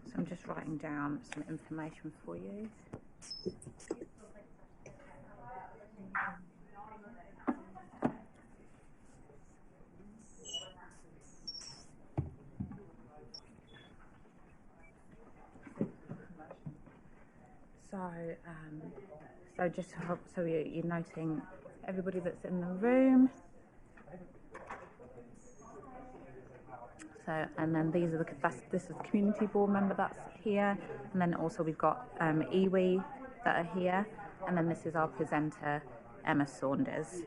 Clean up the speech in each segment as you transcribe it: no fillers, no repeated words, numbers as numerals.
So I'm just writing down some information for you. So just to help, so you're noting everybody that's in the room. So, and then these are this is the community board member that's here, and then also we've got iwi that are here, and then this is our presenter, Emma Saunders.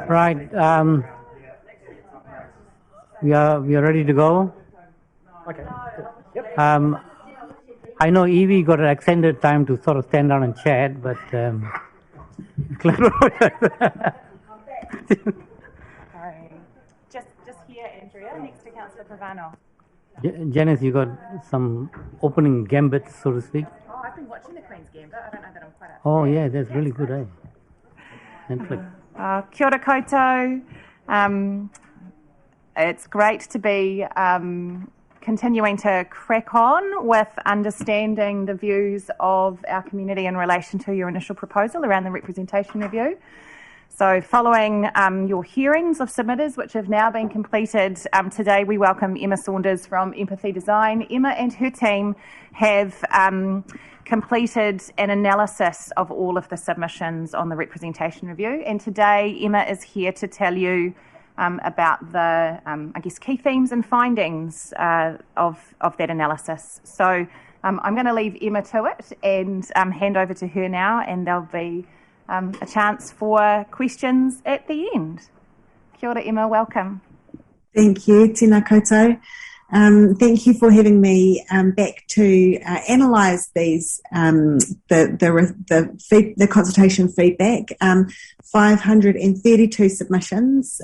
Right. We are ready to go. Okay. Yep. I know Evie got an extended time to sort of stand down and chat, but Sorry. Just here, Andrea, next to Councillor Pavano. Janice, you got some opening gambits, so to speak. Oh, I've been watching the Queen's Gambit. I don't know that I'm quite up. Oh yeah, that's really good, eh? Netflix. Kia ora koutou. It's great to be continuing to crack on with understanding the views of our community in relation to your initial proposal around the representation review. So following your hearings of submitters, which have now been completed, today we welcome Emma Saunders from Empathy Design. Emma and her team have completed an analysis of all of the submissions on the representation review, and today Emma is here to tell you about the, key themes and findings of that analysis. So I'm going to leave Emma to it and hand over to her now, and there'll be a chance for questions at the end. Kia ora, Emma, welcome. Thank you, tēnā koutou. Thank you for having me back to analyse these the consultation feedback. 532 submissions,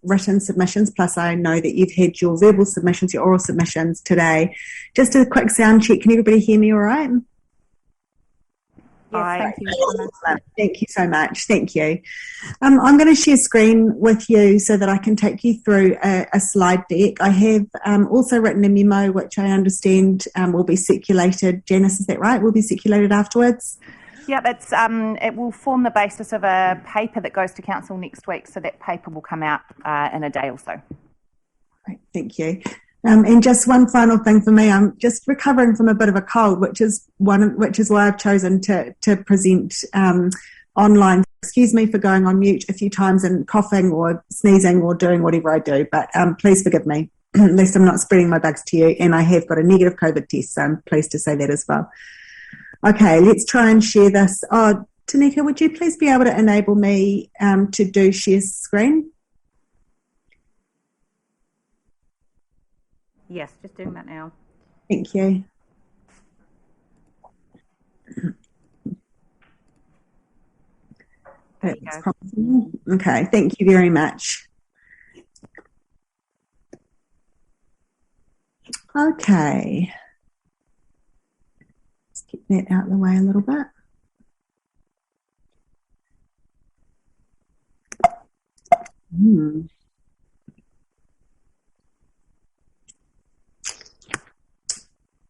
written submissions, plus I know that you've had your verbal submissions, your oral submissions today. Just a quick sound check. Can everybody hear me all right? Yes, thank you. Thank you so much. Thank you. I'm going to share screen with you so that I can take you through a slide deck. I have also written a memo which I understand will be circulated. Janice, is that right? Will be circulated afterwards? Yep, it will form the basis of a paper that goes to Council next week, so that paper will come out in a day or so. Great, thank you. And just one final thing for me, I'm just recovering from a bit of a cold, which is why I've chosen to present online. Excuse me for going on mute a few times and coughing or sneezing or doing whatever I do, but please forgive me. At least I'm not spreading my bugs to you, and I have got a negative COVID test, so I'm pleased to say that as well. Okay, let's try and share this. Oh, Tanika, would you please be able to enable me to do share screen? Yes, just doing that now. Thank you. That's promising. Okay, thank you very much. Okay. Let's get that out of the way a little bit.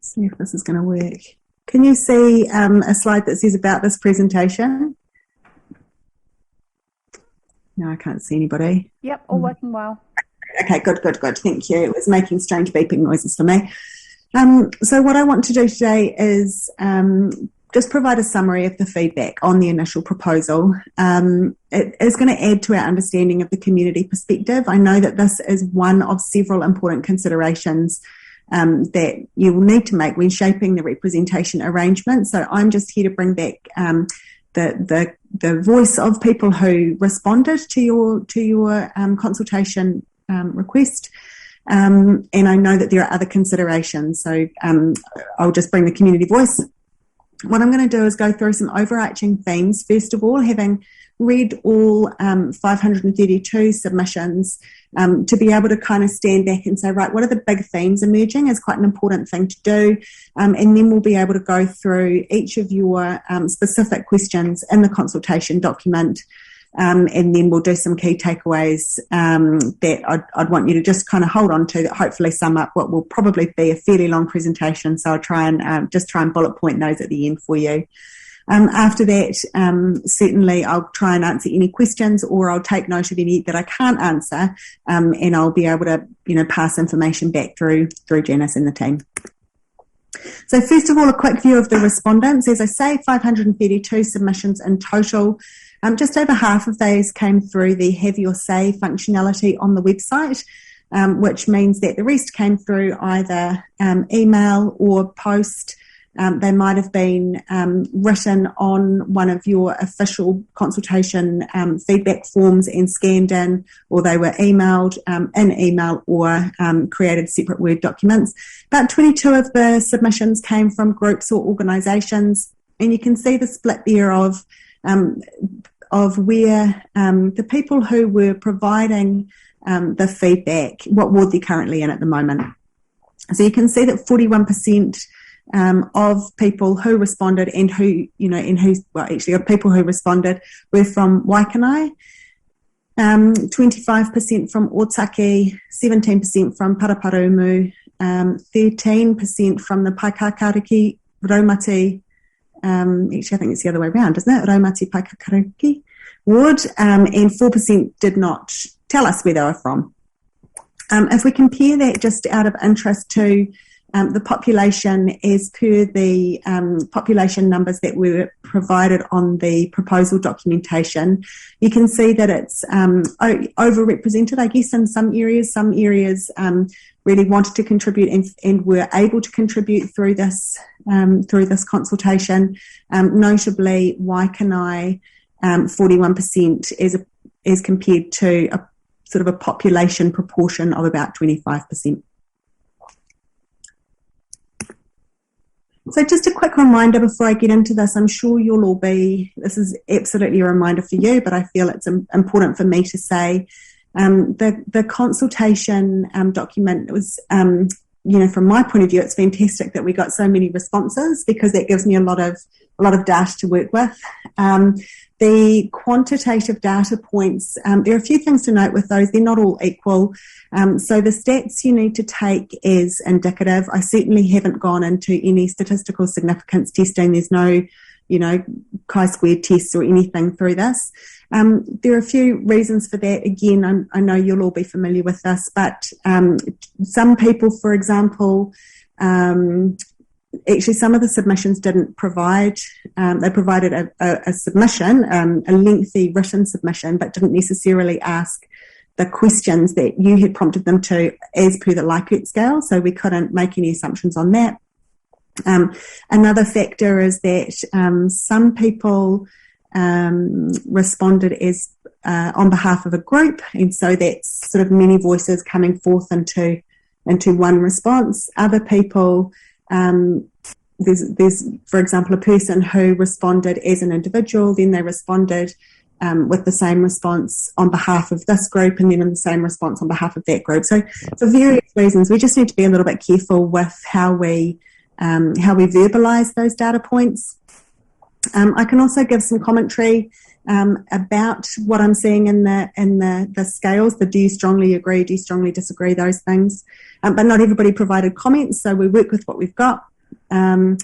See if this is going to work. Can you see a slide that says about this presentation? No, I can't see anybody. Yep, all working well. Okay, good. Thank you. It was making strange beeping noises for me. So what I want to do today is just provide a summary of the feedback on the initial proposal. It is going to add to our understanding of the community perspective. I know that this is one of several important considerations that you will need to make when shaping the representation arrangement. So I'm just here to bring back the voice of people who responded to your consultation request. And I know that there are other considerations. So I'll just bring the community voice. What I'm going to do is go through some overarching themes. First of all, having read all 532 submissions, to be able to kind of stand back and say, right, what are the big themes emerging is quite an important thing to do. And then we'll be able to go through each of your specific questions in the consultation document. And then we'll do some key takeaways that I'd want you to just kind of hold on to, that hopefully sum up what will probably be a fairly long presentation. So I'll try and bullet point those at the end for you. After that, certainly I'll try and answer any questions, or I'll take note of any that I can't answer, and I'll be able to, pass information back through Janice and the team. So first of all, a quick view of the respondents. As I say, 532 submissions in total. Just over half of those came through the Have Your Say functionality on the website, which means that the rest came through either email or post. They might have been written on one of your official consultation feedback forms and scanned in, or they were emailed in email or created separate Word documents. About 22 of the submissions came from groups or organisations, and you can see the split there of where the people who were providing the feedback, what ward they're currently in at the moment. So you can see that 41% of people who responded of people who responded were from Waikanae. 25% from Otaki, 17% from Paraparumu, 13% from the Paikakariki Raumati, actually I think it's the other way around, isn't it? Raumati Paikakariki ward, and 4% did not tell us where they were from. If we compare that just out of interest to the population as per the population numbers that were provided on the proposal documentation, you can see that it's overrepresented, I guess, in some areas. Some areas really wanted to contribute and were able to contribute through this consultation. Notably, Waikanae, 41% as compared to a sort of a population proportion of about 25%. So just a quick reminder before I get into this, I'm sure you'll all this is absolutely a reminder for you, but I feel it's important for me to say the consultation document was, from my point of view, it's fantastic that we got so many responses because that gives me a lot of data to work with. The quantitative data points, there are a few things to note with those. They're not all equal. So the stats you need to take as indicative. I certainly haven't gone into any statistical significance testing. There's no, chi-squared tests or anything through this. There are a few reasons for that. Again, I know you'll all be familiar with this, but some people, for example, actually, some of the submissions didn't provide, they provided a submission, a lengthy written submission, but didn't necessarily ask the questions that you had prompted them to as per the Likert scale, so we couldn't make any assumptions on that. Another factor is that some people responded as on behalf of a group, and so that's sort of many voices coming forth into one response. Other people, there's, for example, a person who responded as an individual, then they responded with the same response on behalf of this group, and then in the same response on behalf of that group. So for various reasons, we just need to be a little bit careful with how we verbalise those data points. I can also give some commentary about what I'm seeing in the scales, the do you strongly agree, do you strongly disagree, those things. But not everybody provided comments, so we work with what we've got. And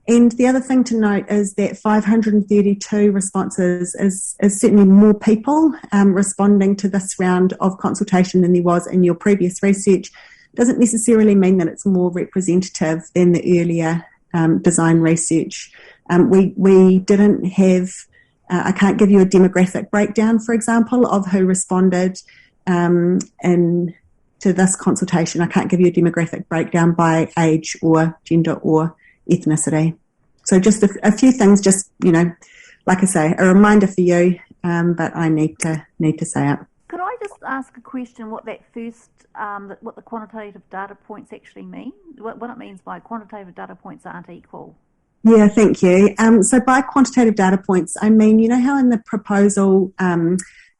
the other thing to note is that 532 responses is certainly more people responding to this round of consultation than there was in your previous research. Doesn't necessarily mean that it's more representative than the earlier design research. We didn't have, I can't give you a demographic breakdown, for example, of who responded to this consultation. I can't give you a demographic breakdown by age or gender or ethnicity. So just a few things, just, like I say, a reminder for you, but I need to say it. Could I just ask a question, what that first, what the quantitative data points actually mean? What it means by quantitative data points aren't equal? Yeah, thank you. So by quantitative data points, I mean, how in the proposal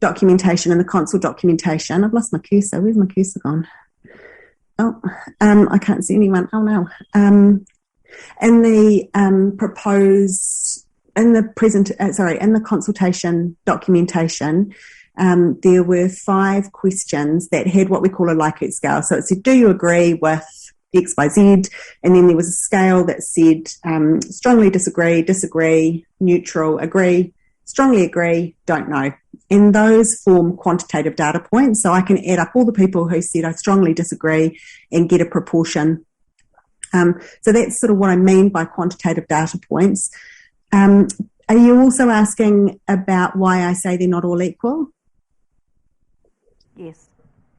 documentation and the consult documentation, I've lost my cursor. Where's my cursor gone? Oh, I can't see anyone. Oh, no. In the in the consultation documentation, there were 5 questions that had what we call a Likert scale. So it said, do you agree with X, Y, Z? And then there was a scale that said strongly disagree, disagree, neutral, agree, strongly agree, don't know. And those form quantitative data points. So I can add up all the people who said I strongly disagree and get a proportion. So that's sort of what I mean by quantitative data points. Are you also asking about why I say they're not all equal? Yes.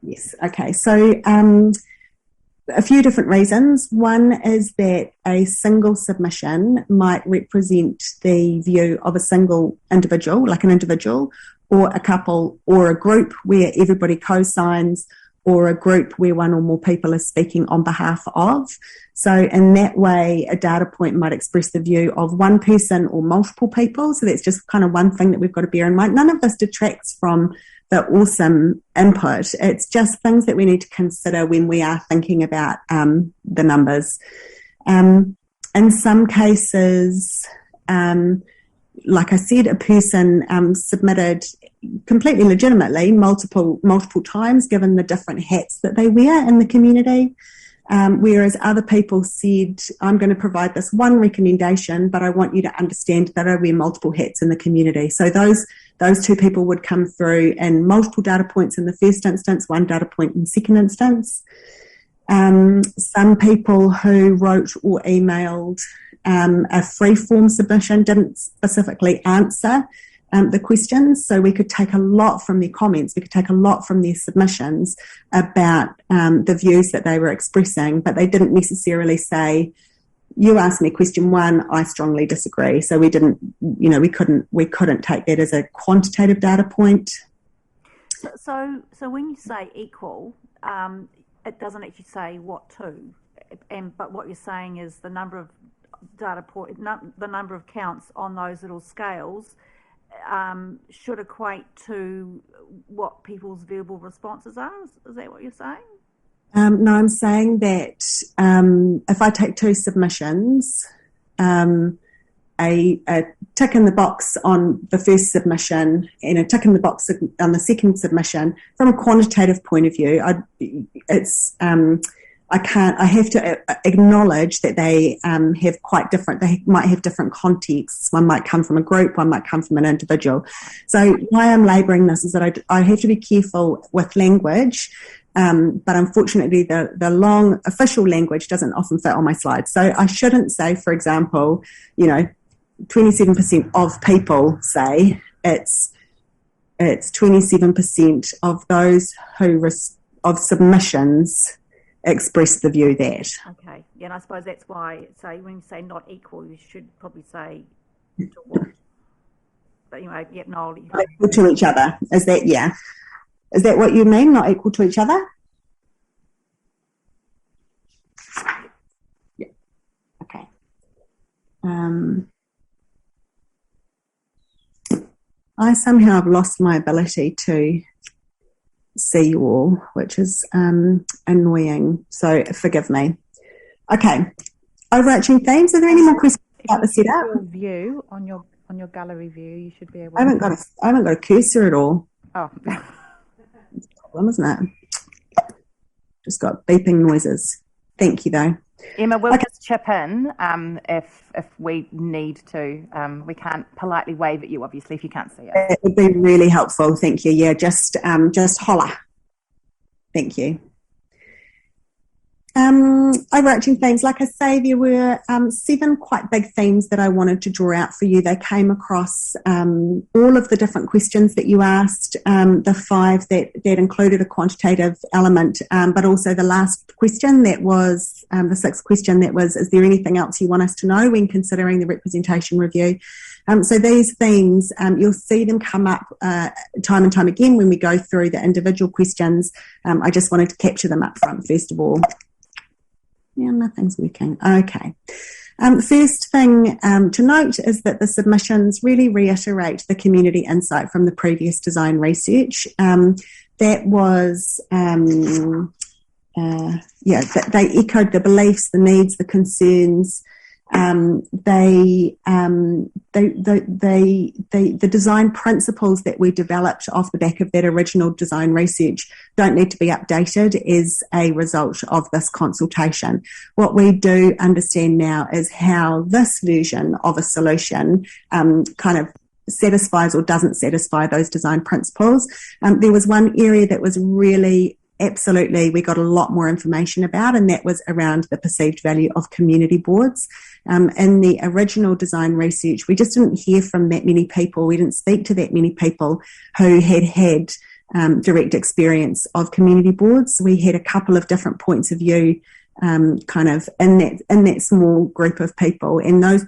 Yes. Okay. So a few different reasons. One is that a single submission might represent the view of a single individual, like an individual, or a couple, or a group where everybody co-signs, or a group where one or more people are speaking on behalf of. So in that way, a data point might express the view of one person or multiple people. So that's just kind of one thing that we've got to bear in mind. None of this detracts from the awesome input. It's just things that we need to consider when we are thinking about the numbers. In some cases, like I said, a person submitted completely legitimately multiple times, given the different hats that they wear in the community. Whereas other people said, I'm going to provide this one recommendation, but I want you to understand that I wear multiple hats in the community. So those two people would come through in multiple data points in the first instance, one data point in the second instance. Some people who wrote or emailed a free form submission didn't specifically answer the questions, so we could take a lot from their comments, we could take a lot from their submissions about the views that they were expressing, but they didn't necessarily say, you asked me question 1, I strongly disagree. So we didn't, we couldn't take that as a quantitative data point. So when you say equal, it doesn't actually say what to, but what you're saying is the number of the number of counts on those little scales should equate to what people's verbal responses are. Is that what you're saying? No, I'm saying that if I take 2 submissions, a tick in the box on the first submission and a tick in the box on the second submission, from a quantitative point of view, I have to acknowledge that they have quite different, they might have different contexts. One might come from a group, one might come from an individual. So why I'm labouring this is that I have to be careful with language, but unfortunately the long official language doesn't often fit on my slides. So I shouldn't say, for example, 27% of people say it's 27% of those of submissions express the view that. Okay, yeah, and I suppose that's why, so when you say not equal, you should probably say to what? But anyway, yeah, no. Equal to each other. Is that what you mean, not equal to each other? Yeah. Okay. I somehow have lost my ability to see you all, which is annoying, so forgive me. Okay, overarching themes. Are there any more questions about the setup? Your view on your gallery view, you should be able. I haven't got a cursor at all. Oh, It's a problem, isn't it? Just got beeping noises. Thank you, though. Emma, we'll just chip in if we need to. We can't politely wave at you, obviously, if you can't see it. It would be really helpful. Thank you. Yeah, just holler. Thank you. Overarching themes, like I say, there were 7 quite big themes that I wanted to draw out for you. They came across all of the different questions that you asked, the 5 that included a quantitative element, but also the last question that was the 6th question that was, is there anything else you want us to know when considering the representation review? So these themes, you'll see them come up time and time again when we go through the individual questions. I just wanted to capture them up front first of all. Yeah, nothing's working. Okay. The first thing to note is that the submissions really reiterate the community insight from the previous design research. That was, they echoed the beliefs, the needs, the concerns. The design principles that we developed off the back of that original design research don't need to be updated as a result of this consultation. What we do understand now is how this version of a solution kind of satisfies or doesn't satisfy those design principles. There was one area that was really absolutely we got a lot more information about, and that was around the perceived value of community boards. In the original design research, we just didn't hear from that many people. We didn't speak to that many people who had direct experience of community boards. We had a couple of different points of view kind of in that small group of people, and those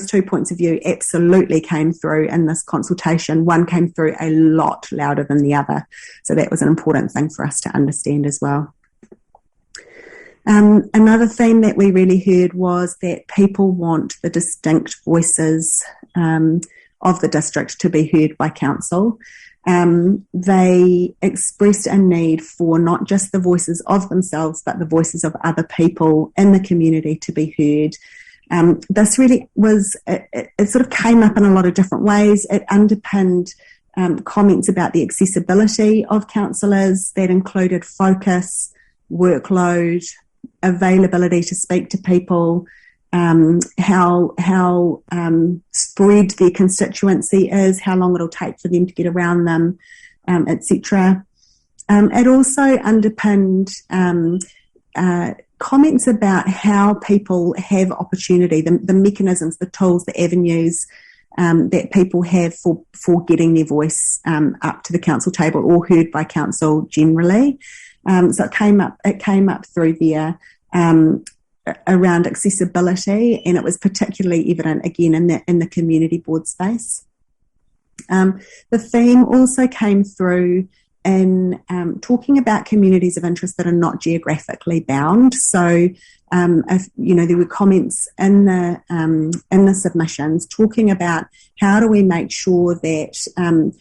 two points of view absolutely came through in this consultation. One came through a lot louder than the other, so that was an important thing for us to understand as well. Another theme that we really heard was that people want the distinct voices of the district to be heard by council. They expressed a need for not just the voices of themselves, but the voices of other people in the community to be heard. This really was, it sort of came up in a lot of different ways. It underpinned comments about the accessibility of counsellors. That included focus, workload, availability to speak to people, how spread their constituency is, how long it'll take for them to get around them, etc. It also underpinned comments about how people have opportunity, the mechanisms, the tools, the avenues that people have for getting their voice up to the council table or heard by council generally. So it came up through there around accessibility, and it was particularly evident again in the community board space. The theme also came through in talking about communities of interest that are not geographically bound. So, there were comments in the submissions talking about how do we make sure that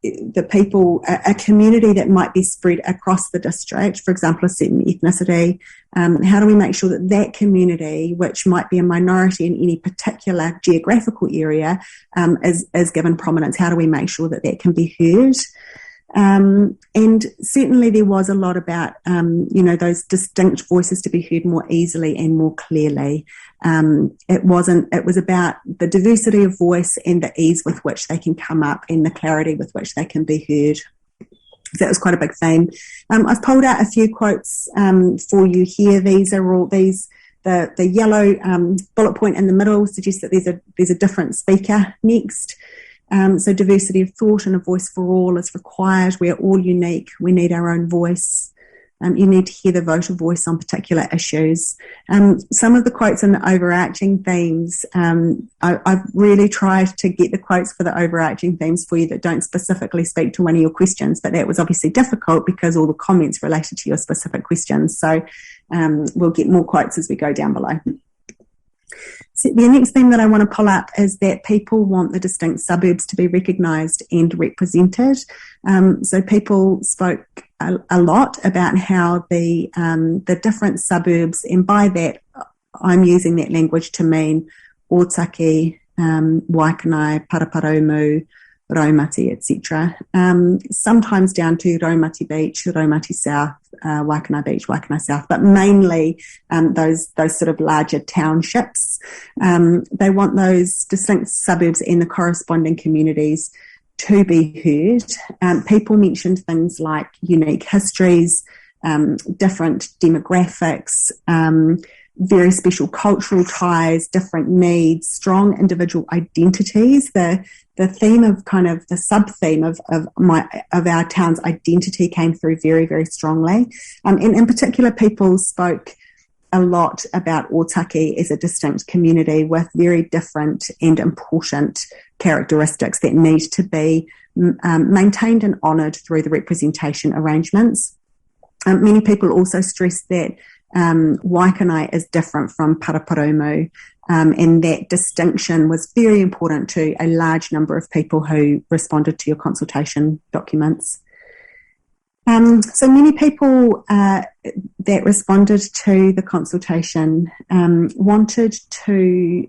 the people, a community that might be spread across the district, for example, a certain ethnicity, how do we make sure that that community, which might be a minority in any particular geographical area, is given prominence? How do we make sure that that can be heard? And certainly there was a lot about, those distinct voices to be heard more easily and more clearly. It was about the diversity of voice and the ease with which they can come up and the clarity with which they can be heard. So that was quite a big theme. I've pulled out a few quotes for you here. These are all the yellow bullet point in the middle suggests that there's a different speaker next. So diversity of thought and a voice for all is required. We are all unique. We need our own voice. You need to hear the voter voice on particular issues. Some of the quotes in the overarching themes, I've really tried to get the quotes for the overarching themes for you that don't specifically speak to one of your questions, but that was obviously difficult because all the comments related to your specific questions. So we'll get more quotes as we go down below. So the next thing that I want to pull up is that people want the distinct suburbs to be recognised and represented. So people spoke a lot about how the different suburbs, and by that I'm using that language to mean Otaki, Waikanai, Paraparaumu, Raumati, etc. Sometimes down to Raumati Beach, Raumati South, Waikanai Beach, Waikanai South, but mainly those sort of larger townships. They want those distinct suburbs and the corresponding communities to be heard. People mentioned things like unique histories, different demographics, very special cultural ties, different needs, strong individual identities. The theme of kind of the sub-theme of our town's identity came through very, very strongly. And in particular, people spoke a lot about Otaki as a distinct community with very different and important characteristics that need to be maintained and honoured through the representation arrangements. Many people also stressed that Waikanai is different from Paraparaumu, and that distinction was very important to a large number of people who responded to your consultation documents. So many people that responded to the consultation wanted to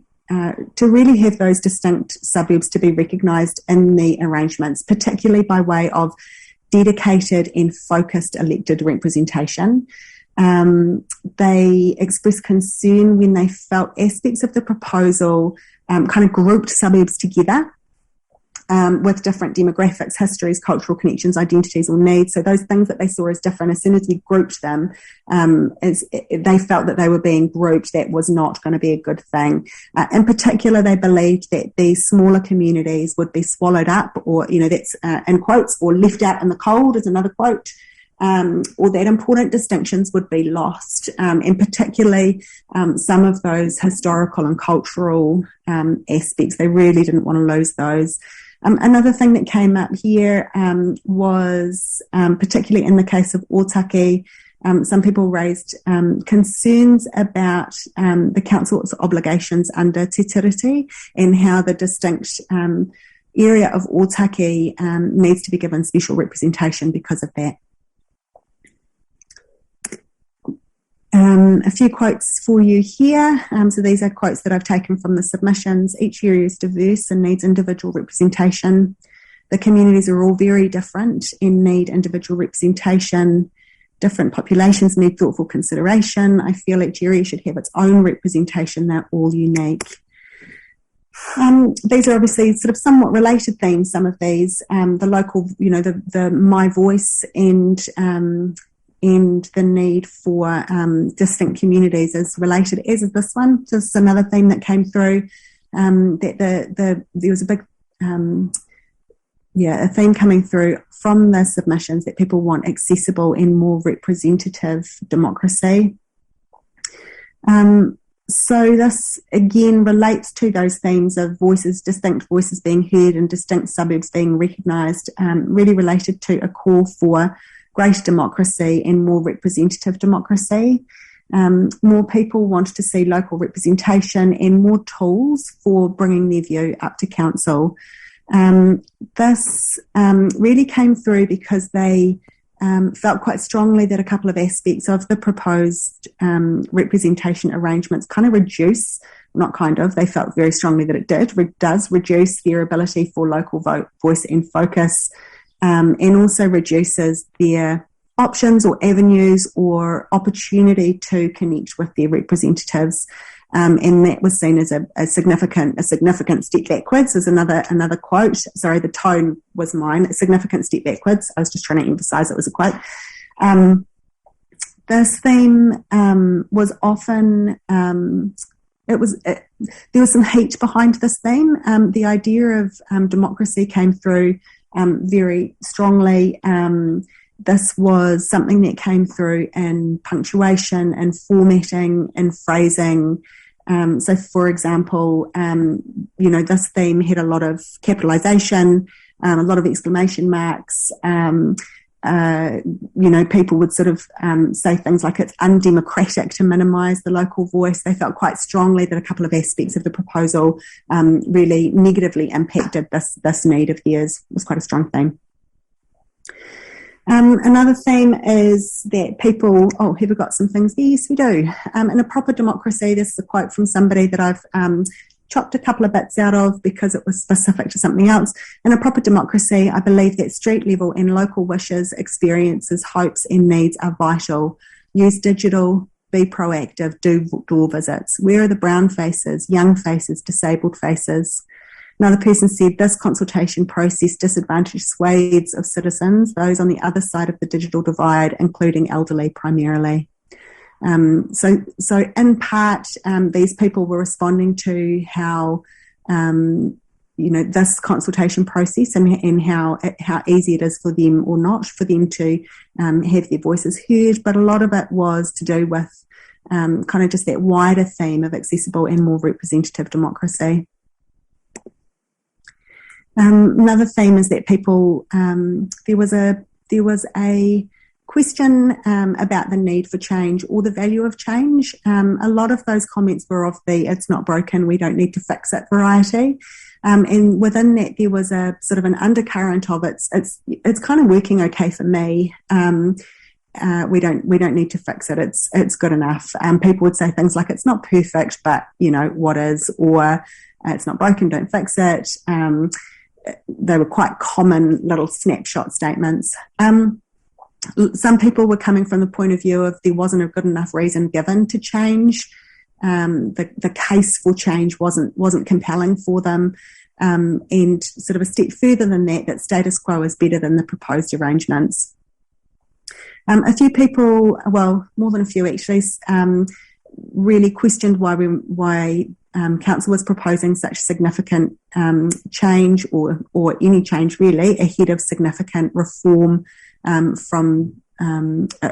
really have those distinct suburbs to be recognised in the arrangements, particularly by way of dedicated and focused elected representation. They expressed concern when they felt aspects of the proposal kind of grouped suburbs together with different demographics, histories, cultural connections, identities or needs. So those things that they saw as different, as soon as we grouped them, they felt that they were being grouped, that was not going to be a good thing. In particular, they believed that these smaller communities would be swallowed up, or, that's in quotes, or left out in the cold is another quote. Or that important distinctions would be lost, and particularly some of those historical and cultural aspects. They really didn't want to lose those. Another thing that came up here was, particularly in the case of Otaki, some people raised concerns about the council's obligations under Te Tiriti and how the distinct area of Otaki needs to be given special representation because of that. A few quotes for you here. So these are quotes that I've taken from the submissions. Each area is diverse and needs individual representation. the communities are all very different and need individual representation. Different populations need thoughtful consideration. I feel like Dairy should have its own representation. They're all unique. These are obviously sort of somewhat related themes, some of these. The local, the my voice and the need for distinct communities is related, as is this one. Just another theme that came through, that there was a big a theme coming through from the submissions that people want accessible and more representative democracy. So this again relates to those themes of voices, distinct voices being heard and distinct suburbs being recognised, really related to a call for greater democracy and more representative democracy. More people want to see local representation and more tools for bringing their view up to council. This really came through because they felt quite strongly that a couple of aspects of the proposed representation arrangements kind of reduce, they felt very strongly that it does reduce their ability for local voice and focus, and also reduces their options or avenues or opportunity to connect with their representatives. And that was seen as a significant step backwards. Is another quote. Sorry, the tone was mine. A significant step backwards. I was just trying to emphasise it was a quote. This theme was often there was some heat behind this theme. The idea of democracy came through very strongly. This was something that came through in punctuation and formatting and phrasing. So, for example, this theme had a lot of capitalisation, a lot of exclamation marks. People would sort of say things like it's undemocratic to minimise the local voice. They felt quite strongly that a couple of aspects of the proposal really negatively impacted this need of theirs. It was quite a strong theme. Another theme is that people, have we got some things there? Yes, we do. In a proper democracy, this is a quote from somebody that I've chopped a couple of bits out of because it was specific to something else. In a proper democracy, I believe that street level and local wishes, experiences, hopes and needs are vital. Use digital, be proactive, do door visits. Where are the brown faces, young faces, disabled faces? Another person said this consultation process disadvantaged swathes of citizens, those on the other side of the digital divide, including elderly primarily. So in part, these people were responding to how, this consultation process and how easy it is for them or not for them to have their voices heard. But a lot of it was to do with kind of just that wider theme of accessible and more representative democracy. Another theme is that people, there was a question about the need for change or the value of change. A lot of those comments were of the "it's not broken, we don't need to fix it" variety, and within that there was a sort of an undercurrent of it's kind of working okay for me. We don't need to fix it. It's good enough. People would say things like "it's not perfect, but what is," or "it's not broken, don't fix it." They were quite common little snapshot statements. Some people were coming from the point of view of there wasn't a good enough reason given to change. The case for change wasn't compelling for them. And sort of a step further than that status quo is better than the proposed arrangements. A few people, well, more than a few actually, really questioned why Council was proposing such significant change or any change really ahead of significant reform from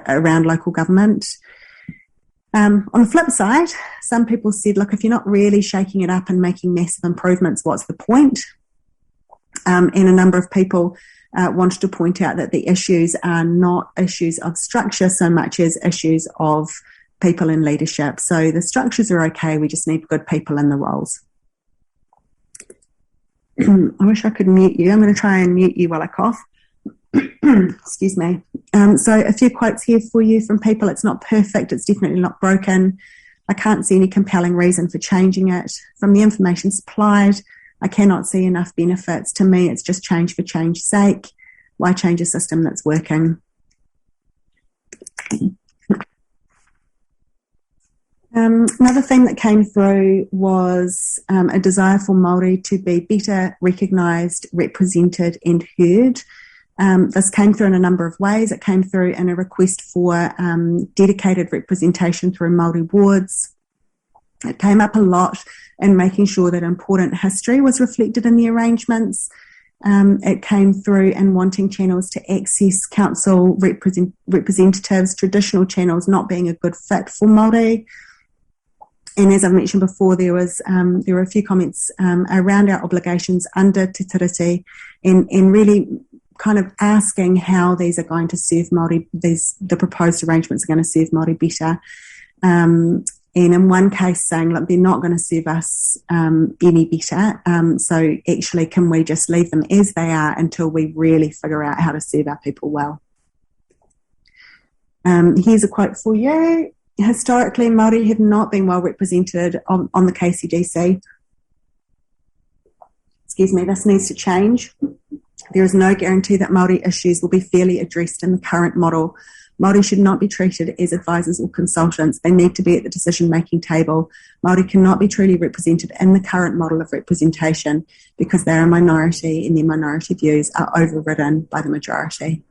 around local government. On the flip side, some people said, look, if you're not really shaking it up and making massive improvements, what's the point? And a number of people wanted to point out that the issues are not issues of structure so much as issues of people in leadership. So the structures are okay, we just need good people in the roles. I wish I could mute you. I'm going to try and mute you while I cough. Excuse me. So a few quotes here for you from people. It's not perfect, it's definitely not broken. I can't see any compelling reason for changing it. From the information supplied, I cannot see enough benefits. To me, it's just change for change's sake. Why change a system that's working? Another theme that came through was a desire for Maori to be better recognised, represented and heard. This came through in a number of ways. It came through in a request for dedicated representation through Maori wards. It came up a lot in making sure that important history was reflected in the arrangements. It came through in wanting channels to access council representatives, traditional channels not being a good fit for Māori. And as I've mentioned before, there were a few comments around our obligations under Te Tiriti and really kind of asking how these are going to serve Māori, the proposed arrangements are going to serve Māori better. And in one case saying, look, they're not going to serve us any better. So actually, can we just leave them as they are until we really figure out how to serve our people well? Here's a quote for you. Historically, Māori have not been well represented on the KCDC. Excuse me, this needs to change. There is no guarantee that Māori issues will be fairly addressed in the current model. Māori should not be treated as advisors or consultants. They need to be at the decision-making table. Māori cannot be truly represented in the current model of representation because they are a minority and their minority views are overridden by the majority.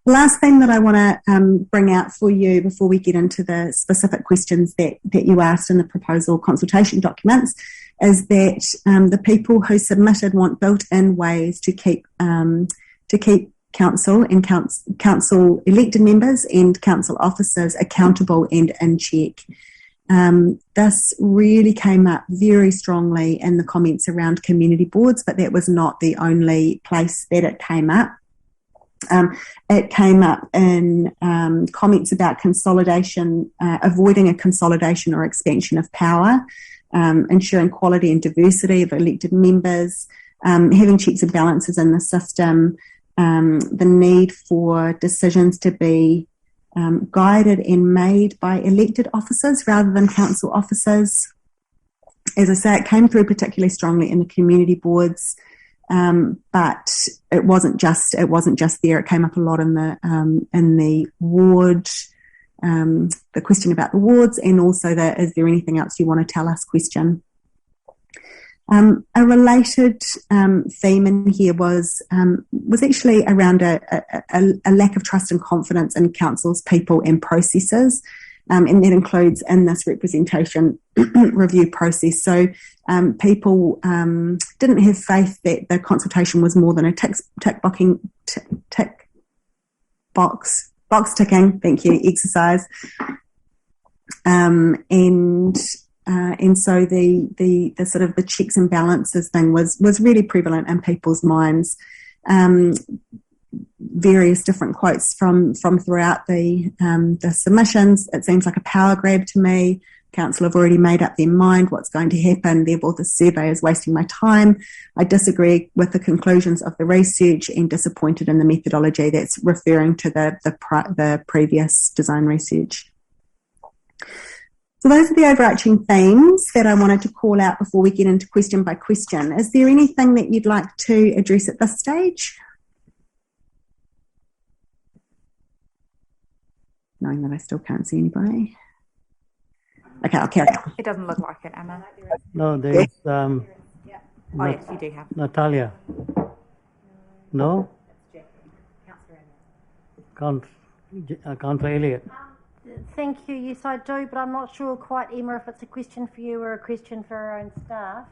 The last thing that I want to bring out for you before we get into the specific questions that you asked in the proposal consultation documents is that the people who submitted want built-in ways to keep council and council elected members and council officers accountable and in check. This really came up very strongly in the comments around community boards, but that was not the only place that it came up. It came up in comments about consolidation, avoiding a consolidation or expansion of power, ensuring quality and diversity of elected members, having checks and balances in the system, the need for decisions to be guided and made by elected officers rather than council officers. As I say, it came through particularly strongly in the community boards. But it wasn't just there. It came up a lot in the ward, the question about the wards, and also the "is there anything else you want to tell us?" question. A related theme in here was actually around a lack of trust and confidence in council's people and processes. And that includes in this representation review process. So people didn't have faith that the consultation was more than a tick box ticking, thank you, exercise. And so the sort of the checks and balances thing was really prevalent in people's minds. Various different quotes from throughout the submissions. It seems like a power grab to me. Council have already made up their mind what's going to happen. Therefore, the survey is wasting my time. I disagree with the conclusions of the research and disappointed in the methodology. That's referring to the previous design research. So those are the overarching themes that I wanted to call out before we get into question by question. Is there anything that you'd like to address at this stage? Knowing that I still can't see anybody. Okay, I'll carry on. It doesn't look like it, Emma. No, there's Oh, yes, you do have. Natalia. No? Councillor Elliott. Thank you. Yes, I do, but I'm not sure quite, Emma, if it's a question for you or a question for our own staff.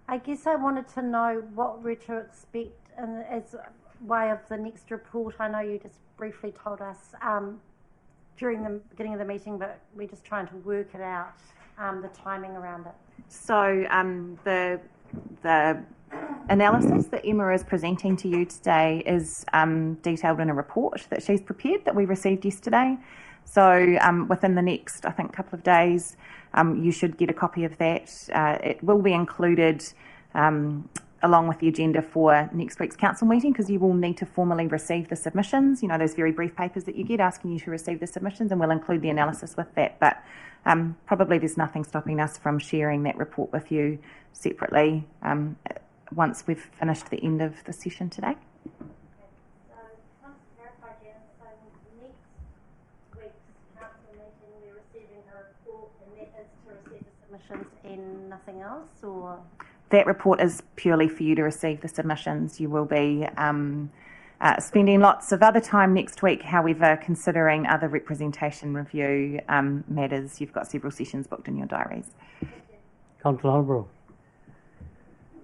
I guess I wanted to know what we're to expect as way of the next report. I know you just briefly told us during the beginning of the meeting, but we're just trying to work it out, the timing around it. So the analysis that Emma is presenting to you today is detailed in a report that she's prepared that we received yesterday. So within the next, I think, couple of days, you should get a copy of that. It will be included along with the agenda for next week's council meeting, because you will need to formally receive the submissions, those very brief papers that you get asking you to receive the submissions, and we'll include the analysis with that. But probably there's nothing stopping us from sharing that report with you separately once we've finished the end of the session today. And nothing else, or that report is purely for you to receive the submissions. You will be spending lots of other time next week, however, considering other representation review matters. You've got several sessions booked in your diaries. Councillor Holbrook.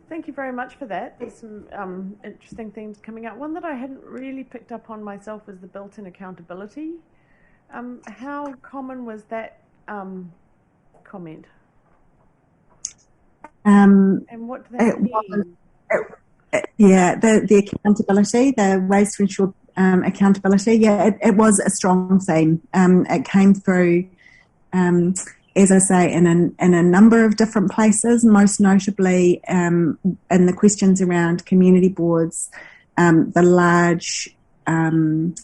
Thank you very much for that. There's some interesting things coming out. One that I hadn't really picked up on myself was the built-in accountability. How common was that comment? And what do they mean? The accountability, the ways to ensure accountability. Yeah, it was a strong theme. It came through, as I say, in a number of different places. Most notably, in the questions around community boards, the large, the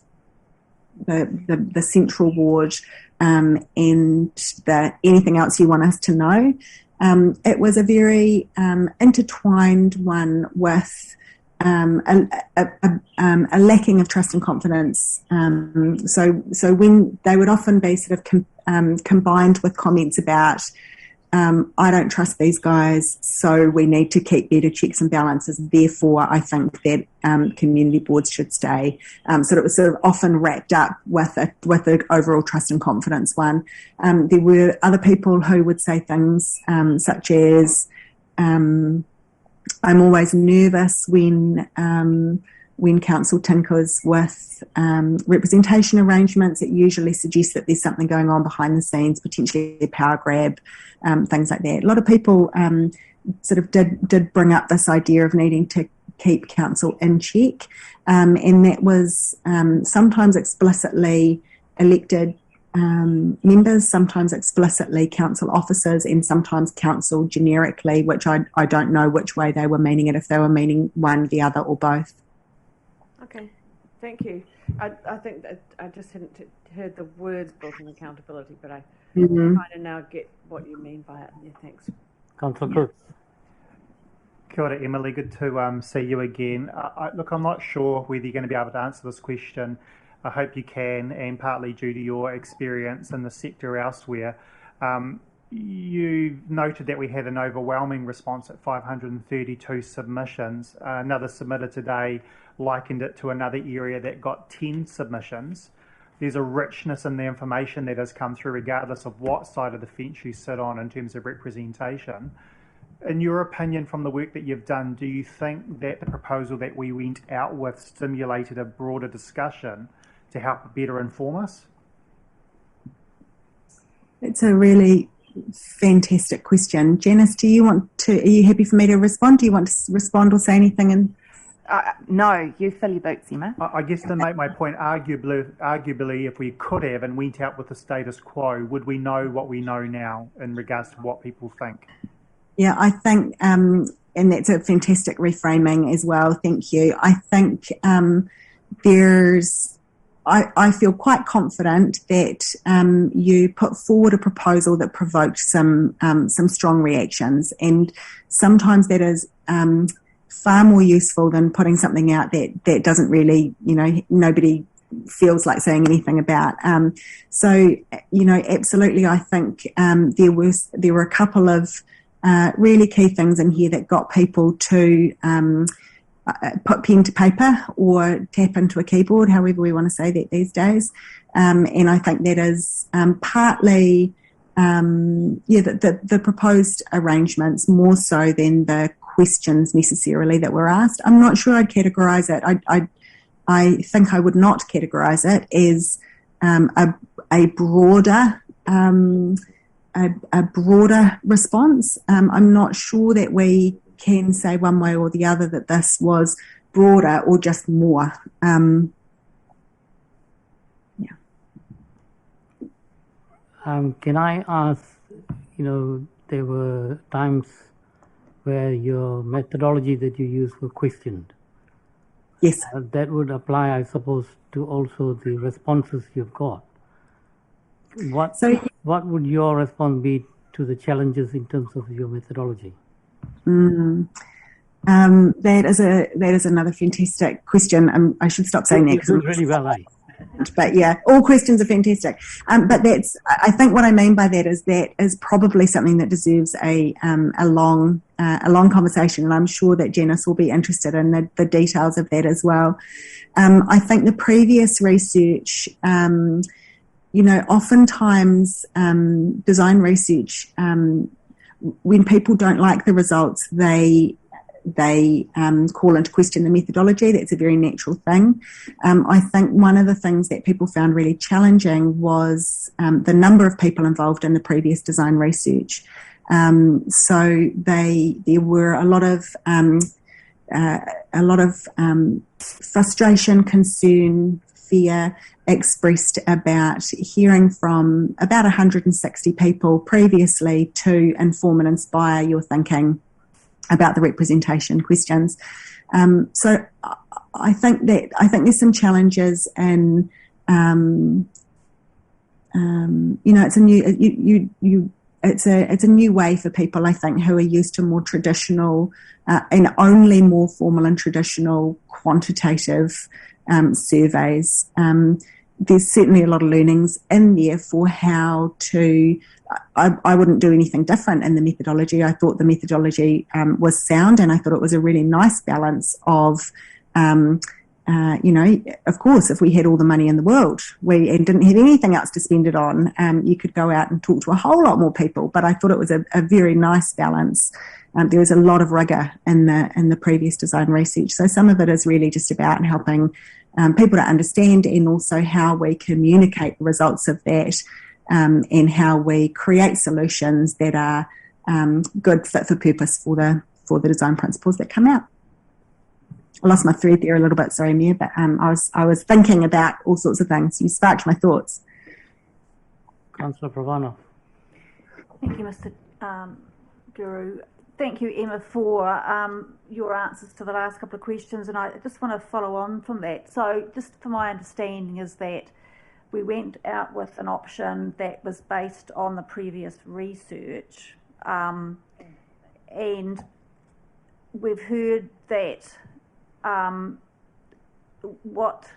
central ward, and the anything else you want us to know. It was a very intertwined one with a lacking of trust and confidence. So when they would often be sort of combined with comments about, I don't trust these guys, so we need to keep better checks and balances. Therefore, I think that community boards should stay. So it was sort of often wrapped up with the overall trust and confidence one. There were other people who would say things such as, I'm always nervous when council tinkers with representation arrangements. It usually suggests that there's something going on behind the scenes, potentially a power grab, things like that. A lot of people sort of did bring up this idea of needing to keep council in check, and that was sometimes explicitly elected members, sometimes explicitly council officers, and sometimes council generically, which I don't know which way they were meaning it, if they were meaning one, the other, or both. Okay, thank you. I think that I just hadn't heard the words built-in accountability, but I kind of now get what you mean by it. Yeah, thanks. Councillor Cruz. Kia ora, Emily. Good to see you again. Look, I'm not sure whether you're going to be able to answer this question. I hope you can, and partly due to your experience in the sector elsewhere. You noted that we had an overwhelming response at 532 submissions. Another submitter today likened it to another area that got 10 submissions. There's a richness in the information that has come through regardless of what side of the fence you sit on in terms of representation. In your opinion, from the work that you've done, do you think that the proposal that we went out with stimulated a broader discussion to help better inform us? It's a really fantastic question. Janice, are you happy for me to respond? Do you want to respond or say anything? No, you fill your boots, Emma. I guess to make my point, arguably, if we could have and went out with the status quo, would we know what we know now in regards to what people think? Yeah, I think, and that's a fantastic reframing as well. Thank you. I think I feel quite confident that you put forward a proposal that provoked some strong reactions, and sometimes that is far more useful than putting something out that doesn't really, nobody feels like saying anything about. So, absolutely, I think there were a couple of really key things in here that got people to put pen to paper or tap into a keyboard, however we want to say that these days. And I think that is partly, the proposed arrangements more so than the questions necessarily that were asked. I'm not sure I'd categorise it. I think I would not categorise it as a broader response. I'm not sure that we can say one way or the other that this was broader or just more. Can I ask, there were times where your methodology that you use were questioned. Yes. That would apply, I suppose, to also the responses you've got. What would your response be to the challenges in terms of your methodology? That is another fantastic question. I should stop saying that. You do really well, eh? But yeah, all questions are fantastic. But I think what I mean by that is probably something that deserves a long conversation, and I'm sure that Janice will be interested in the details of that as well. I think the previous research, oftentimes design research, when people don't like the results, they call into question the methodology. That's a very natural thing. I think one of the things that people found really challenging was the number of people involved in the previous design research. So there were a lot of frustration, concern, fear expressed about hearing from about 160 people previously to inform and inspire your thinking about the representation questions. So I think there's some challenges, and it's a new way for people, I think, who are used to more traditional and only more formal and traditional quantitative surveys. There's certainly a lot of learnings in there for how to. I wouldn't do anything different in the methodology. I thought the methodology was sound, and I thought it was a really nice balance of, of course, if we had all the money in the world and didn't have anything else to spend it on, you could go out and talk to a whole lot more people. But I thought it was a very nice balance. There was a lot of rigour in the previous design research. So some of it is really just about helping people to understand, and also how we communicate the results of that. And how we create solutions that are good fit for purpose for the design principles that come out. I lost my thread there a little bit, sorry, Mia, but I was thinking about all sorts of things. You sparked my thoughts. Councillor Pravano. Thank you, Mr. Guru. Thank you, Emma, for your answers to the last couple of questions, and I just want to follow on from that. So just for my understanding is that we went out with an option that was based on the previous research, and we've heard that what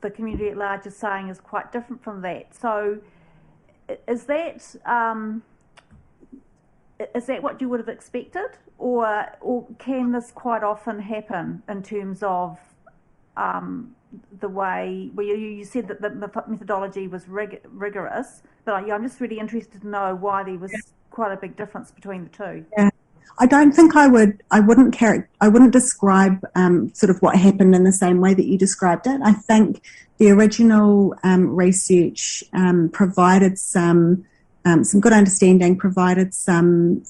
the community at large is saying is quite different from that. So is that what you would have expected, or can this quite often happen in terms of the way where you said that the methodology was rigorous, but I'm just really interested to know why there was quite a big difference between the two. Yeah. I don't think I wouldn't describe sort of what happened in the same way that you described it. I think the original research provided some good understanding, provided some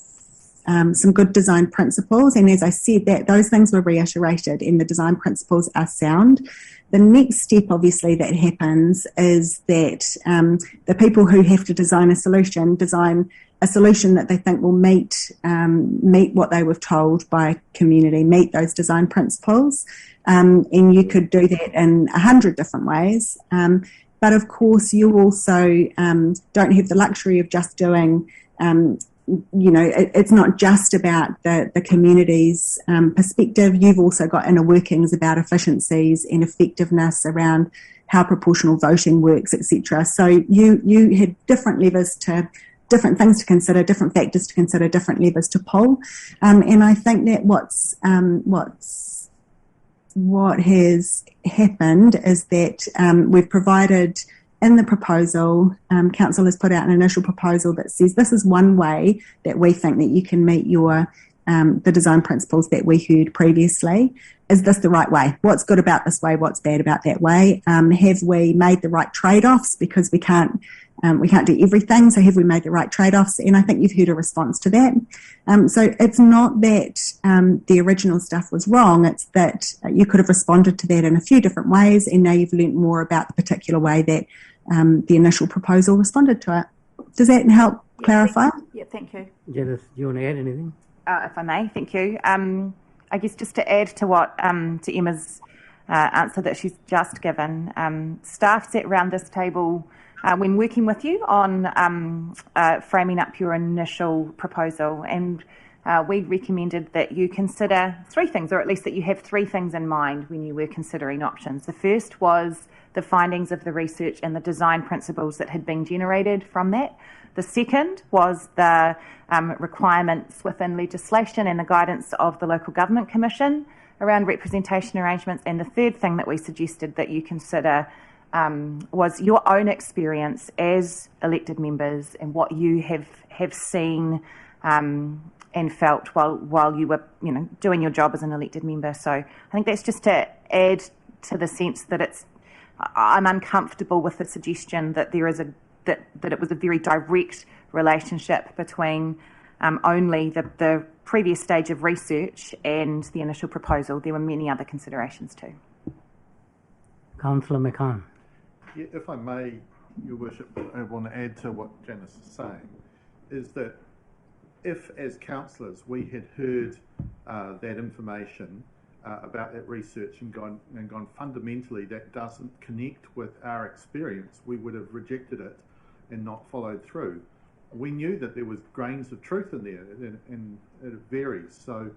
good design principles, and as I said, that those things were reiterated, and the design principles are sound. The next step, obviously, that happens is that the people who have to design a solution that they think will meet what they were told by community, meet those design principles, and you could do that in 100 different ways. But of course, you also don't have the luxury of just doing. It's not just about the community's perspective. You've also got inner workings about efficiencies and effectiveness around how proportional voting works, etc. So you had different levers different things to consider, different factors to consider, different levers to pull. And I think that what has happened is that we've provided in the proposal, Council has put out an initial proposal that says this is one way that we think that you can meet your the design principles that we heard previously. Is this the right way? What's good about this way? What's bad about that way? Have we made the right trade-offs? Because we can't do everything. So have we made the right trade-offs? And I think you've heard a response to that. So it's not that the original stuff was wrong. It's that you could have responded to that in a few different ways, and now you've learnt more about the particular way that the initial proposal responded to it. Does that help clarify? Yeah, thank you. Janice, do you want to add anything? If I may, thank you. I guess just to add to what to Emma's answer that she's just given, staff sat around this table when working with you on framing up your initial proposal, and we recommended that you consider three things, or at least that you have three things in mind when you were considering options. The first was the findings of the research and the design principles that had been generated from that. The second was the requirements within legislation and the guidance of the Local Government Commission around representation arrangements. And the third thing that we suggested that you consider was your own experience as elected members and what you have seen and felt while you were doing your job as an elected member. So I think that's just to add to the sense that I'm uncomfortable with the suggestion that there is that it was a very direct relationship between only the previous stage of research and the initial proposal. There were many other considerations too. Councillor McCann. Yeah, if I may, Your Worship, I want to add to what Janice is saying, is that if as councillors we had heard that information about that research and gone fundamentally that doesn't connect with our experience, we would have rejected it and not followed through. We knew that there was grains of truth in there, and it varies. So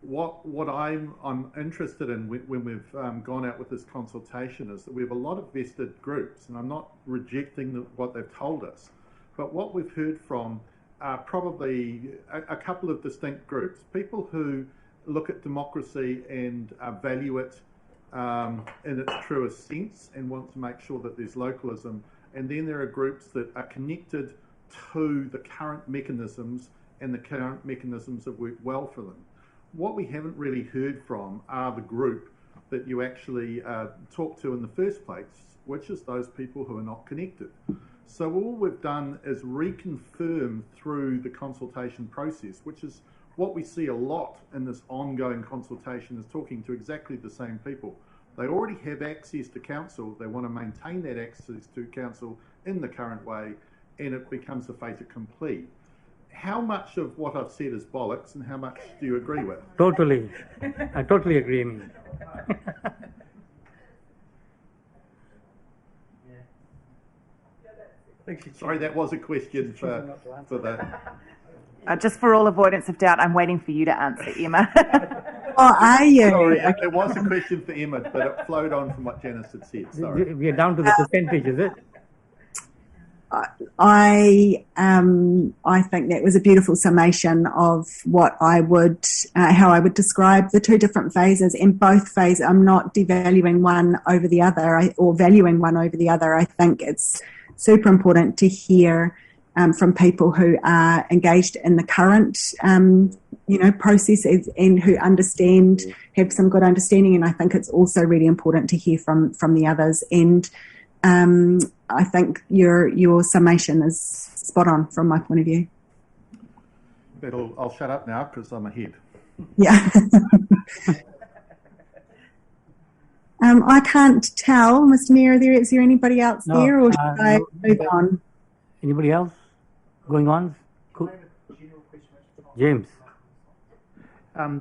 what I'm interested in when we've gone out with this consultation is that we have a lot of vested groups, and I'm not rejecting what they've told us, but what we've heard from are probably a couple of distinct groups, people who look at democracy and value it in its truest sense and want to make sure that there's localism. And then there are groups that are connected to the current mechanisms, and the current mechanisms have worked well for them. What we haven't really heard from are the group that you actually talk to in the first place, which is those people who are not connected. So all we've done is reconfirm through the consultation process, which is what we see a lot in this ongoing consultation, is talking to exactly the same people. They already have access to council, they want to maintain that access to council in the current way, and it becomes a fait accompli. How much of what I've said is bollocks, and how much do you agree with? Totally. I totally agree. Sorry, that was a question for the... Just for all avoidance of doubt, I'm waiting for you to answer, Emma. Oh, are you? Sorry, it was a question for Emma, but it flowed on from what Janice had said. Sorry. We are down to the percentage, is it? I think that was a beautiful summation of what I would, how I would describe the two different phases. In both phases, I'm not devaluing one over the other or valuing one over the other. I think it's super important to hear from people who are engaged in the current, processes and who understand, have some good understanding. And I think it's also really important to hear from the others. And I think your summation is spot on from my point of view. But I'll shut up now because I'm ahead. Yeah. I can't tell, Mr. Mayor, is there anybody else there, or should I move on? Anybody else going on? Cool. James.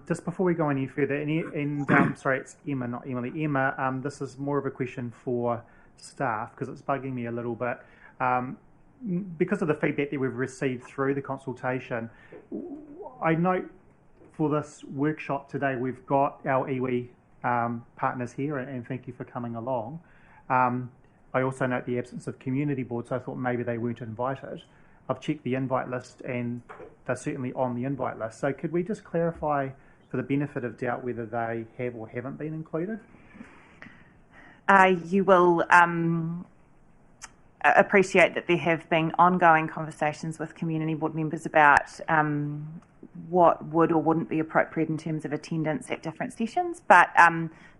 Just before we go any further, sorry, it's Emma, not Emily. Emma, this is more of a question for staff because it's bugging me a little bit. Because of the feedback that we've received through the consultation, I note for this workshop today we've got our iwi partners here, and thank you for coming along. I also note the absence of community board, so I thought maybe they weren't invited. I've checked the invite list and they're certainly on the invite list. So could we just clarify for the benefit of doubt whether they have or haven't been included? You will appreciate that there have been ongoing conversations with community board members about what would or wouldn't be appropriate in terms of attendance at different sessions. But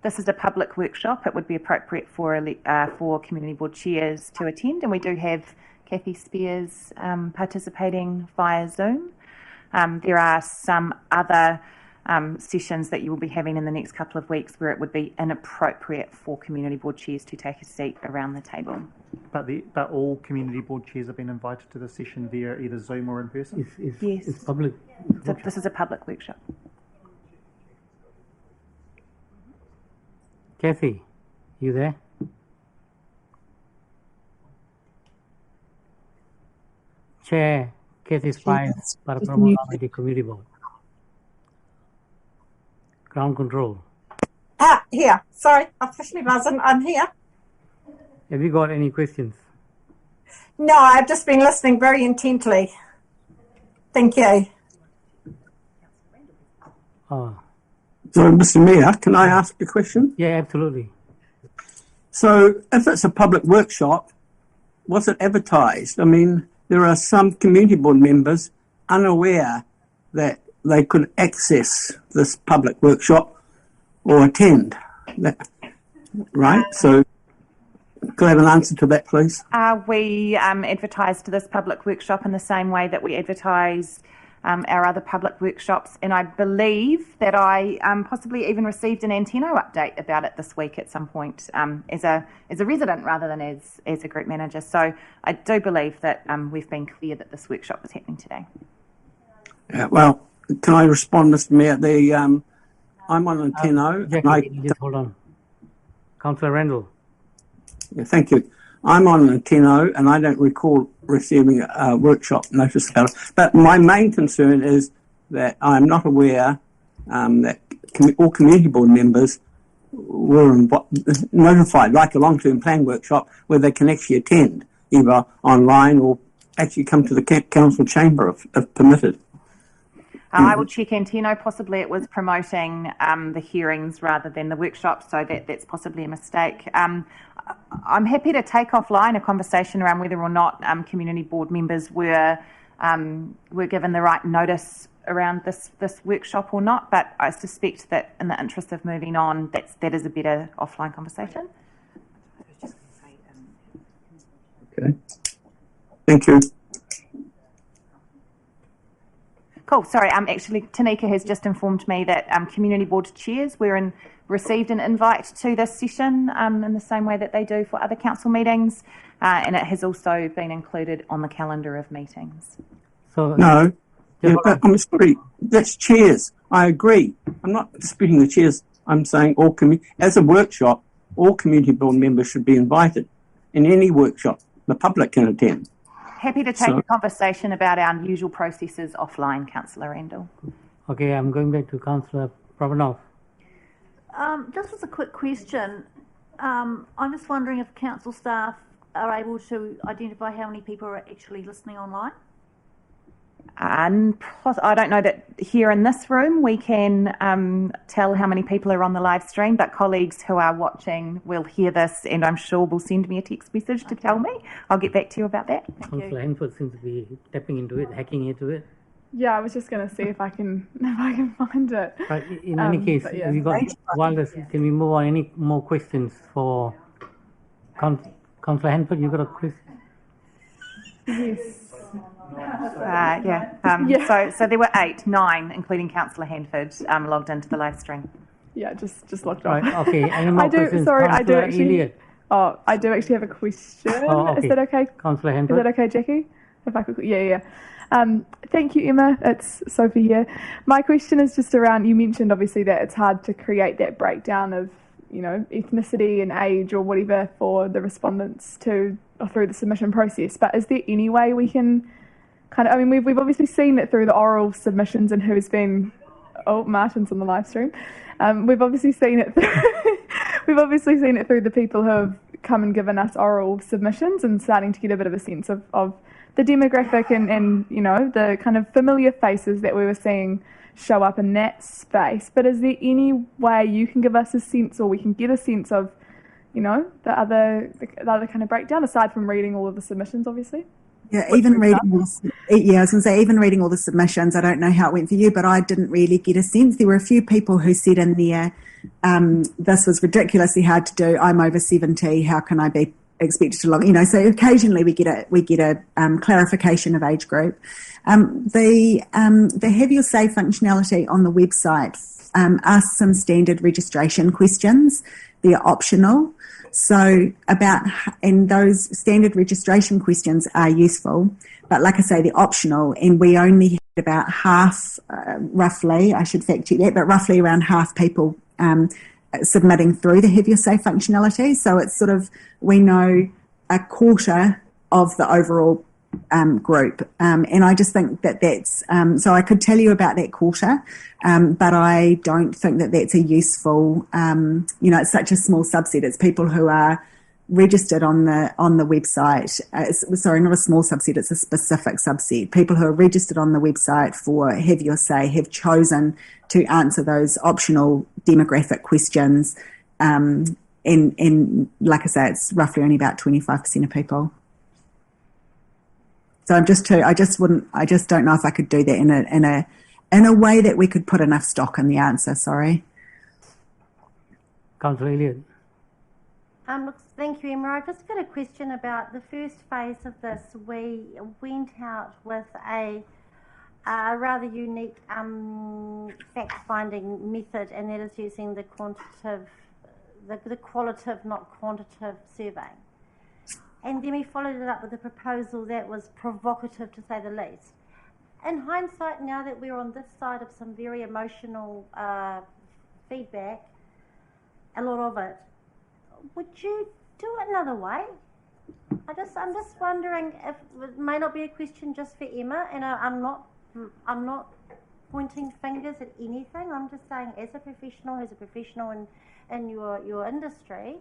this is a public workshop. It would be appropriate for community board chairs to attend, and we do have Kathy Spears participating via Zoom. There are some other sessions that you will be having in the next couple of weeks where it would be inappropriate for community board chairs to take a seat around the table. But all community board chairs have been invited to the session via either Zoom or in person? Yes. It's public. So this is a public workshop. Kathy, you there? Chair Kathy Spice, Paraparaumu Community Board. Ground control. Here. Sorry, I've pushed my button. I'm here. Have you got any questions? No, I've just been listening very intently. Thank you. So, Mr. Mayor, can I ask a question? Yeah, absolutely. So, if it's a public workshop, was it advertised? I mean, there are some community board members unaware that they could access this public workshop or attend. Right? So, could I have an answer to that, please? We advertised this public workshop in the same way that we advertise our other public workshops, and I believe that I possibly even received an Anteno update about it this week at some point as a resident rather than as a group manager. So I do believe that we've been clear that this workshop is happening today. Well, can I respond, Mr. Mayor? I'm on Anteno. Jackie, just hold on. Councillor Randall. Yeah, thank you. I'm on Anteno and I don't recall receiving a workshop notice about it. But my main concern is that I'm not aware that all community board members were notified, like a long-term plan workshop, where they can actually attend, either online or actually come to the council chamber if permitted. I will check Anteno. Possibly it was promoting the hearings rather than the workshop, so that's possibly a mistake. I'm happy to take offline a conversation around whether or not community board members were given the right notice around this workshop or not, but I suspect that in the interest of moving on, that is a better offline conversation. Okay. Thank you. Cool. Sorry. Actually, Tanika has just informed me that community board chairs received an invite to this session in the same way that they do for other council meetings, and it has also been included on the calendar of meetings. So no, but I'm sorry. That's chairs. I agree. I'm not disputing the chairs. I'm saying as a workshop, all community board members should be invited. In any workshop, the public can attend. Happy to take a conversation about our usual processes offline, Councillor Randall. Okay, I'm going back to Councillor Pravanov. Just as a quick question, I'm just wondering if council staff are able to identify how many people are actually listening online? And I don't know that here in this room we can tell how many people are on the live stream, but colleagues who are watching will hear this and I'm sure will send me a text message to tell me. I'll get back to you about that. Councillor Henford seems to be tapping into it, hacking into it. Yeah, I was just going to see if I can find it. But in any case, yeah. we got can we move on? Any more questions for Councillor Henford? You got a question? Yes. So there were 9, including Councillor Hanford, logged into the live stream. Yeah, just logged on. Right, okay. Any more questions? I do actually have a question. Oh, okay. Is that okay? Councillor Hanford. Is that okay, Jackie? If I could, yeah. Thank you, Emma. It's Sophie here. My question is just around, you mentioned obviously that it's hard to create that breakdown of, ethnicity and age or whatever for the respondents through the submission process. But is there any way we can we've obviously seen it through the oral submissions and who's been, Martin's on the live stream. We've obviously seen it through the people who have come and given us oral submissions and starting to get a bit of a sense of the demographic and the kind of familiar faces that we were seeing show up in that space. But is there any way you can give us a sense, or we can get a sense of, the other kind of breakdown aside from reading all of the submissions, obviously? Yeah, I was going to say, even reading all the submissions, I don't know how it went for you, but I didn't really get a sense. There were a few people who said in there, this was ridiculously hard to do. I'm over 70. How can I be expected to log. You know, so occasionally we get a clarification of age group. The Have Your Say functionality on the website asks some standard registration questions. They're optional. So and those standard registration questions are useful, but like I say, they're optional, and we only had about half, roughly, I should fact check that, but roughly around half people submitting through the Have Your Say functionality. So it's sort of, we know a quarter of the overall group. And I just think that's, so I could tell you about that quarter, but I don't think that that's a useful, you know, it's such a small subset. It's people who are registered on the website. Sorry, not a small subset, it's a specific subset. People who are registered on the website for Have Your Say have chosen to answer those optional demographic questions. And like I say, it's roughly only about 25% of people. So I just don't know if I could do that in a way that we could put enough stock in the answer. Sorry. Councillor Elliott. Look, thank you, Emma. I've just got a question about the first phase of this. We went out with a rather unique fact-finding method, and that is using the qualitative, not quantitative survey. And then we followed it up with a proposal that was provocative, to say the least. In hindsight, now that we're on this side of some very emotional feedback, a lot of it, would you do it another way? I'm just wondering if it may not be a question just for Emma, and I'm not pointing fingers at anything. I'm just saying, as a professional in your industry,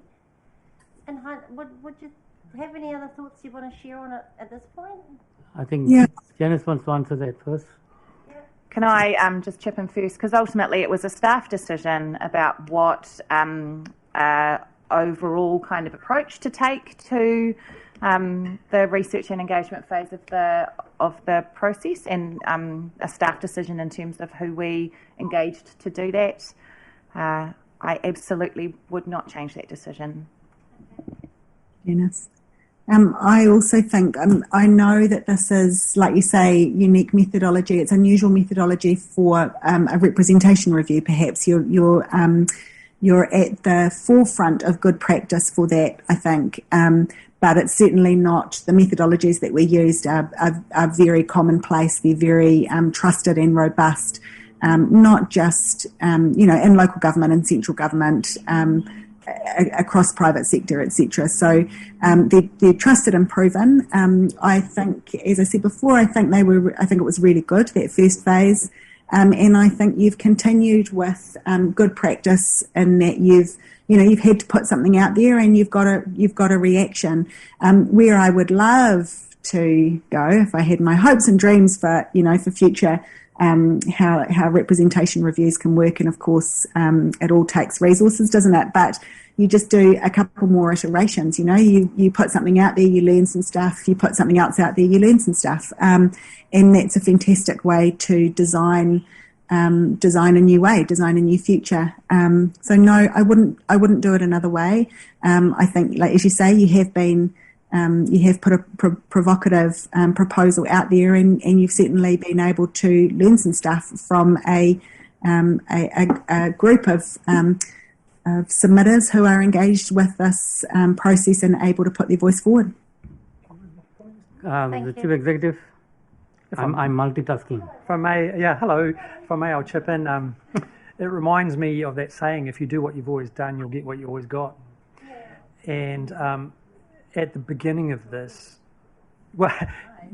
and would you have any other thoughts you want to share on it at this point? I think Janice wants to answer that first. Can I just chip in first? Because ultimately it was a staff decision about what overall kind of approach to take to the research and engagement phase of the process, and a staff decision in terms of who we engaged to do that. I absolutely would not change that decision. Janice. I also think, I know that this is, like you say, unique methodology. It's unusual methodology for a representation review. Perhaps you're at the forefront of good practice for that, I think. But it's certainly not, the methodologies that we used are very commonplace. They're very trusted and robust, not just, in local government and central government, across private sector, etc. So they're trusted and proven. I think, as I said before, I think it was really good, that first phase. And I think you've continued with good practice in that you've had to put something out there and you've got a reaction. Where I would love to go, if I had my hopes and dreams for future, how representation reviews can work, and of course it all takes resources, doesn't it? But you just do a couple more iterations. You put something out there, you learn some stuff. You put something else out there, you learn some stuff, and that's a fantastic way to design a new way, design a new future. So no, I wouldn't do it another way. I think, like as you say, you have put a provocative proposal out there, and you've certainly been able to learn some stuff from a group of submitters who are engaged with this process and able to put their voice forward. The Chief Executive. I'm multitasking. If I may, hello. If I may, I'll chip in. It reminds me of that saying, if you do what you've always done, you'll get what you always got. And at the beginning of this, well,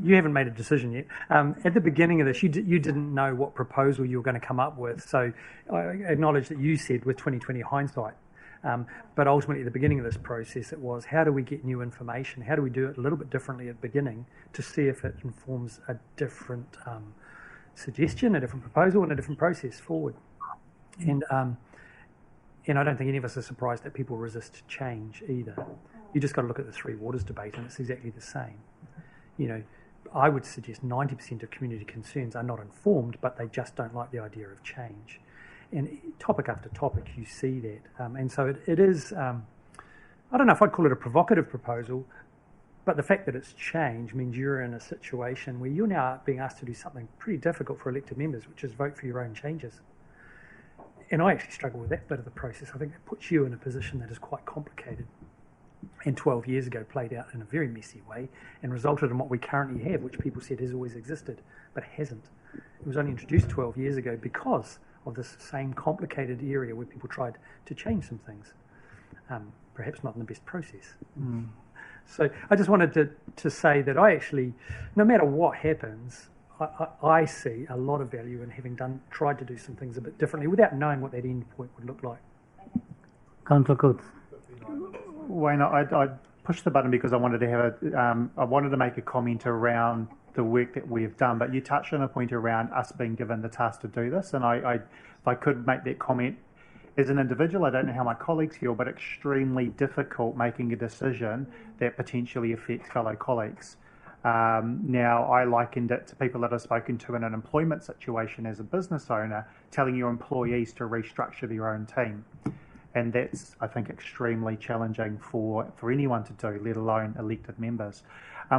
you haven't made a decision yet. At the beginning of this, you didn't know what proposal you were going to come up with. So I acknowledge that you said with 2020 hindsight. But ultimately, at the beginning of this process, it was, how do we get new information? How do we do it a little bit differently at the beginning to see if it informs a different suggestion, a different proposal, and a different process forward? And I don't think any of us are surprised that people resist change either. You just got to look at the Three Waters debate, and it's exactly the same. I would suggest 90% of community concerns are not informed, but they just don't like the idea of change. And topic after topic, you see that. And so it is I don't know if I'd call it a provocative proposal, but the fact that it's changed means you're in a situation where you're now being asked to do something pretty difficult for elected members, which is vote for your own changes. And I actually struggle with that bit of the process. I think it puts you in a position that is quite complicated. And 12 years ago played out in a very messy way and resulted in what we currently have, which people said has always existed, but hasn't. It was only introduced 12 years ago because of this same complicated area where people tried to change some things, perhaps not in the best process. So I just wanted to say that I actually, no matter what happens, I see a lot of value in having tried to do some things a bit differently without knowing what that end point would look like. Councillor Coates. Wayne, I pushed the button because I wanted to have I wanted to make a comment around the work that we've done, but you touched on a point around us being given the task to do this, and if I could make that comment as an individual, I don't know how my colleagues feel, but extremely difficult making a decision that potentially affects fellow colleagues. Now, I likened it to people that I've spoken to in an employment situation as a business owner, telling your employees to restructure their own team. And that's, I think, extremely challenging for anyone to do, let alone elected members.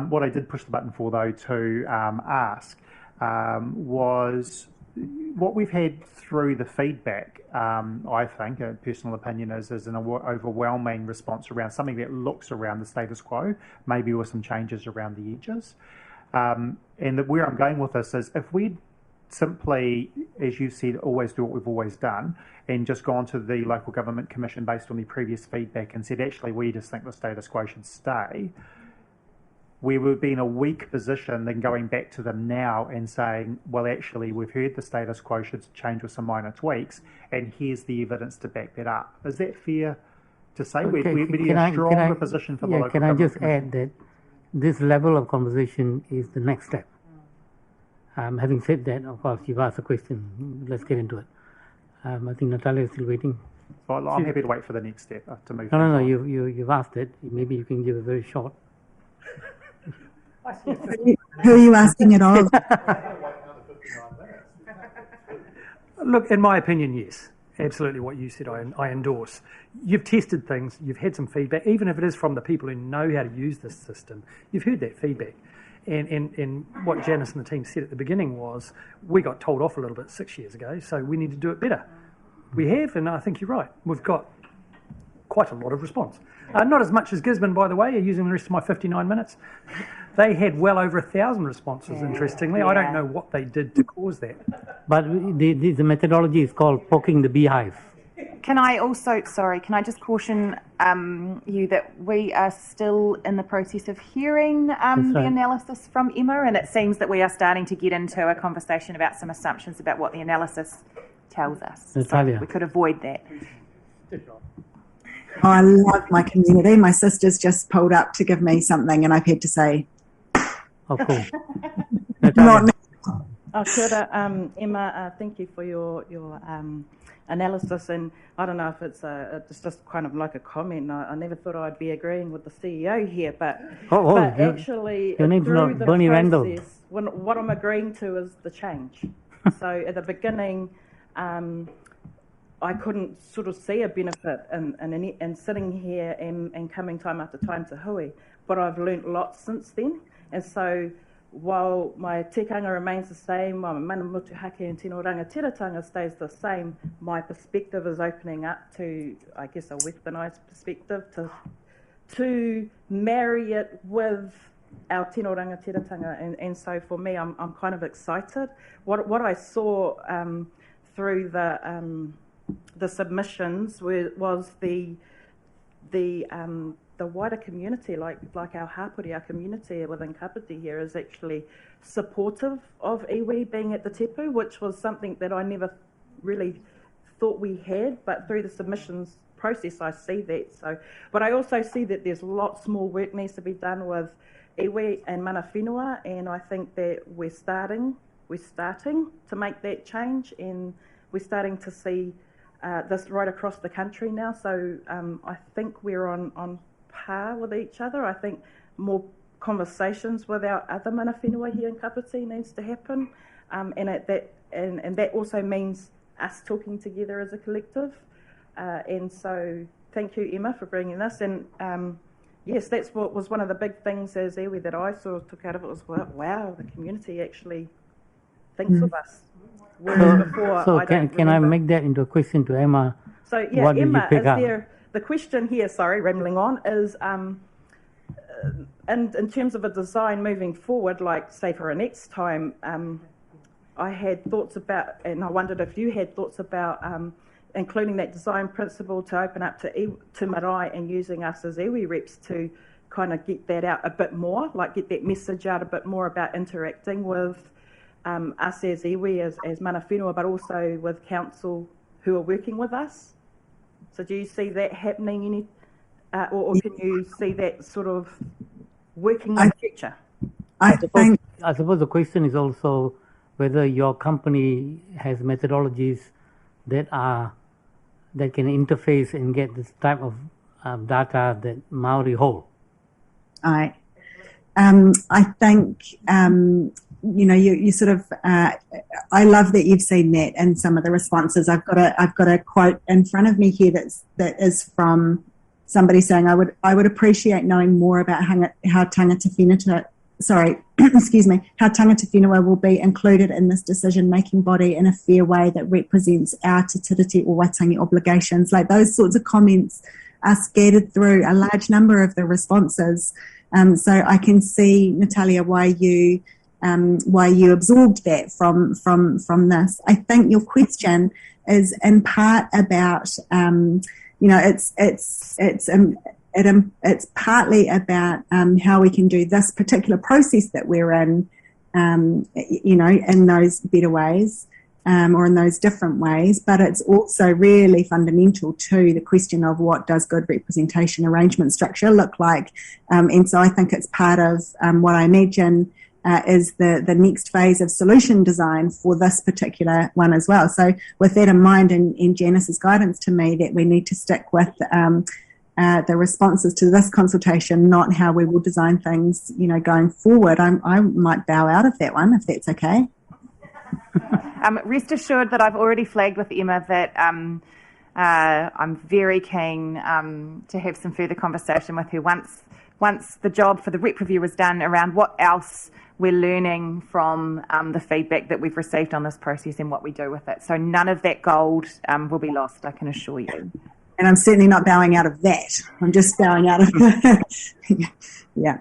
What I did push the button for, though, to ask was what we've had through the feedback, I think, a personal opinion, is an overwhelming response around something that looks around the status quo, maybe with some changes around the edges. And where I'm going with this is if we simply, as you said, always do what we've always done and just gone to the local government commission based on the previous feedback and said, actually, we just think the status quo should stay, we would be in a weak position than going back to them now and saying, well, actually, we've heard the status quo should change with some minor tweaks, and here's the evidence to back that up. Is that fair to say? We're in a stronger position for the local government Can I just commission? add that this level of conversation is the next step. Having said that, of course, you've asked a question. Let's get into it. I think Natalia is still waiting. Well, I'm happy to wait for the next step to move. No. You've asked it. Maybe you can give a very short. Who are you asking it of? Look, in my opinion, yes. Absolutely what you said, I endorse. You've tested things, you've had some feedback, even if it is from the people who know how to use this system. You've heard that feedback. And what Janice and the team said at the beginning was, we got told off a little bit 6 years ago, so we need to do it better. We have, and I think you're right. We've got quite a lot of response. Not as much as Gisborne, by the way, using the rest of my 59 minutes. They had well over 1,000 responses, interestingly. I don't know what they did to cause that. But the methodology is called poking the beehive. Can I just caution you that we are still in the process of hearing the analysis from Emma, and it seems that we are starting to get into a conversation about some assumptions about what the analysis tells us. Natalia. So we could avoid that. Oh, I love my community. My sister's just pulled up to give me something, and I've had to say, "Oh, cool." Not kia ora, Emma. Thank you for your analysis, and I don't know if it's just kind of like a comment. I never thought I'd be agreeing with the CEO here, but actually, your name's through not the Bernie Randall. process, what I'm agreeing to is the change. So at the beginning, I couldn't sort of see a benefit in sitting here and coming time after time to hui, but I've learnt lots since then, and so while my tikanga remains the same, my mana motuhake and tino rangatiratanga stays the same, my perspective is opening up to, I guess, a weaponised perspective to marry it with our tino rangatiratanga, and so for me, I'm kind of excited. What I saw through the submissions was the wider community, like our hapori, our community within Kapiti here, is actually supportive of iwi being at the tepu, which was something that I never really thought we had, but through the submissions process I see that. So, but I also see that there's lots more work needs to be done with iwi and mana whenua, and I think that we're starting to make that change, and we're starting to see this right across the country now. So I think we're on par with each other. I think more conversations with our other mana whenua here in Kapiti needs to happen, and that also means us talking together as a collective. And so thank you, Emma, for bringing this. And yes, that's what was one of the big things as iwi that I sort of took out of it was, wow, the community actually thinks of us. Whereas before, So I don't can I remember. make that into a question to Emma? So yeah, What did Emma, you pick is up? there the question here? Sorry, rambling on is. And in terms of a design moving forward, like say for a next time, I had thoughts about, and I wondered if you had thoughts about including that design principle to open up to marae and using us as iwi reps to kind of get that out a bit more, like get that message out a bit more about interacting with us as iwi, as mana whenua, but also with council who are working with us. So do you see that happening or can you see that sort of working in the future? I suppose the question is also whether your company has methodologies that can interface and get this type of data that Maori hold. I think you sort of. I love that you've seen that in some of the responses. I've got a quote in front of me here that is from somebody saying, I would appreciate knowing more about how tangata whenua, how tangata whenua will be included in this decision-making body in a fair way that represents our te tiriti or Waitangi obligations. Like those sorts of comments are scattered through a large number of the responses. So I can see, Natalia, why you absorbed that from this. I think your question is in part about it's partly about how we can do this particular process that we're in, in those better ways or in those different ways. But it's also really fundamental to the question of what does good representation arrangement structure look like. And so I think it's part of what I imagine is the next phase of solution design for this particular one as well. So with that in mind, and Janice's guidance to me that we need to stick with the responses to this consultation, not how we will design things, going forward, I might bow out of that one, if that's okay. Rest assured that I've already flagged with Emma that I'm very keen to have some further conversation with her once the job for the rep review is done around what else we're learning from the feedback that we've received on this process and what we do with it. So none of that gold will be lost, I can assure you. And I'm certainly not bowing out of that. I'm just bowing out of yeah.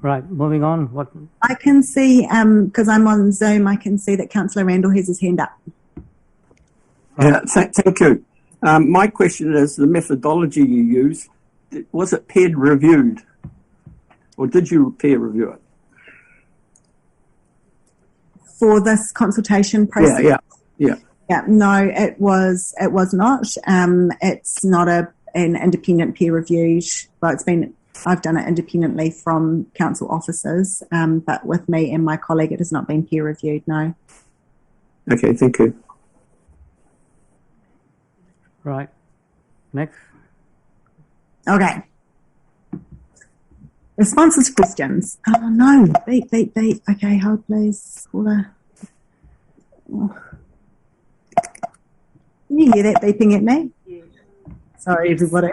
Right, moving on. What I can see, because I'm on Zoom, I can see that Councillor Randall has his hand up. Yeah, thank you. My question is the methodology you use, was it peer reviewed? Or did you peer review it? For this consultation process? Yeah. No, it was not. It's not an independent peer reviewed. Well, I've done it independently from council officers, but with me and my colleague, it has not been peer reviewed. No. Okay, thank you. Right. Next. Okay. Responses to questions. Oh no, beep. Okay, hold please. Can you hear that beeping at me? Yeah. Sorry, everybody.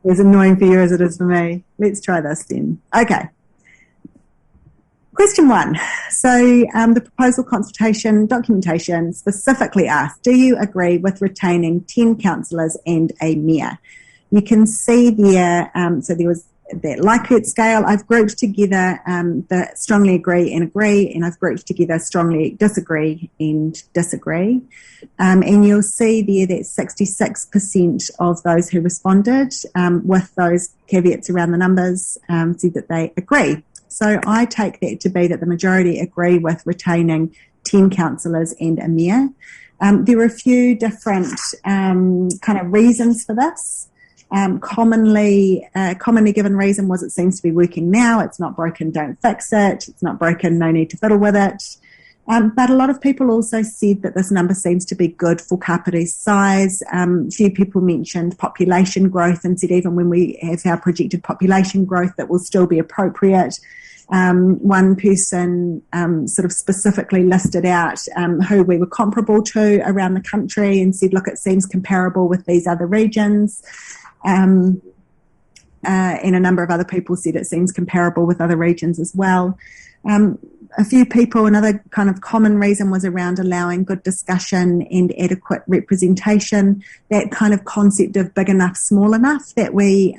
As annoying for you as it is for me. Let's try this then. Okay. Question 1. So the proposal consultation documentation specifically asked, do you agree with retaining 10 councillors and a mayor? You can see there, so there was that Likert scale. I've grouped together the strongly agree, and I've grouped together strongly disagree and disagree. And you'll see there that 66% of those who responded with those caveats around the numbers said that they agree. So I take that to be that the majority agree with retaining 10 councillors and a mayor. There are a few different kind of reasons for this. Commonly given reason was it seems to be working now. It's not broken, don't fix it. It's not broken, no need to fiddle with it. But a lot of people also said that this number seems to be good for Kapiti's size. A few people mentioned population growth and said even when we have our projected population growth that will still be appropriate. One person sort of specifically listed out who we were comparable to around the country and said, look, it seems comparable with these other regions. And a number of other people said it seems comparable with other regions as well. A few people, another kind of common reason was around allowing good discussion and adequate representation. That kind of concept of big enough, small enough that we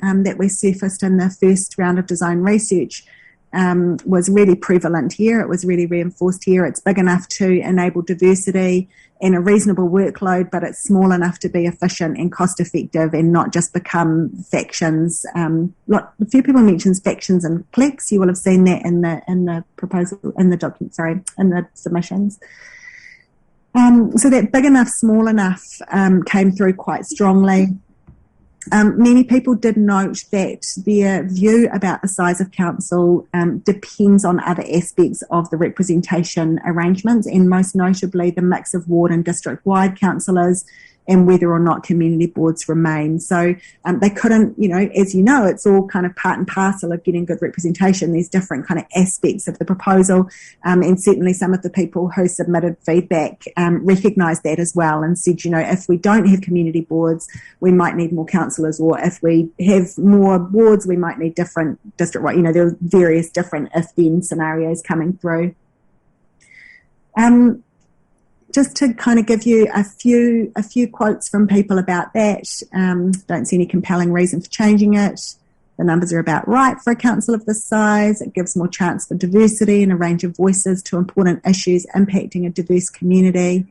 surfaced in the first round of design research was really prevalent here. It was really reinforced here. It's big enough to enable diversity and a reasonable workload, but it's small enough to be efficient and cost effective and not just become factions. A few people mentioned factions and cliques. You will have seen that in the proposal, in the document, in the submissions. So that big enough, small enough came through quite strongly. Many people did note that their view about the size of council depends on other aspects of the representation arrangements, and most notably the mix of ward and district-wide councillors and whether or not community boards remain. So they couldn't, as you know, it's all kind of part and parcel of getting good representation. There's different kind of aspects of the proposal, and certainly some of the people who submitted feedback recognised that as well and said, if we don't have community boards, we might need more councillors, or if we have more wards, we might need different district-wide. There are various different if-then scenarios coming through. Just to kind of give you a few quotes from people about that. Don't see any compelling reason for changing it. The numbers are about right for a council of this size. It gives more chance for diversity and a range of voices to important issues impacting a diverse community.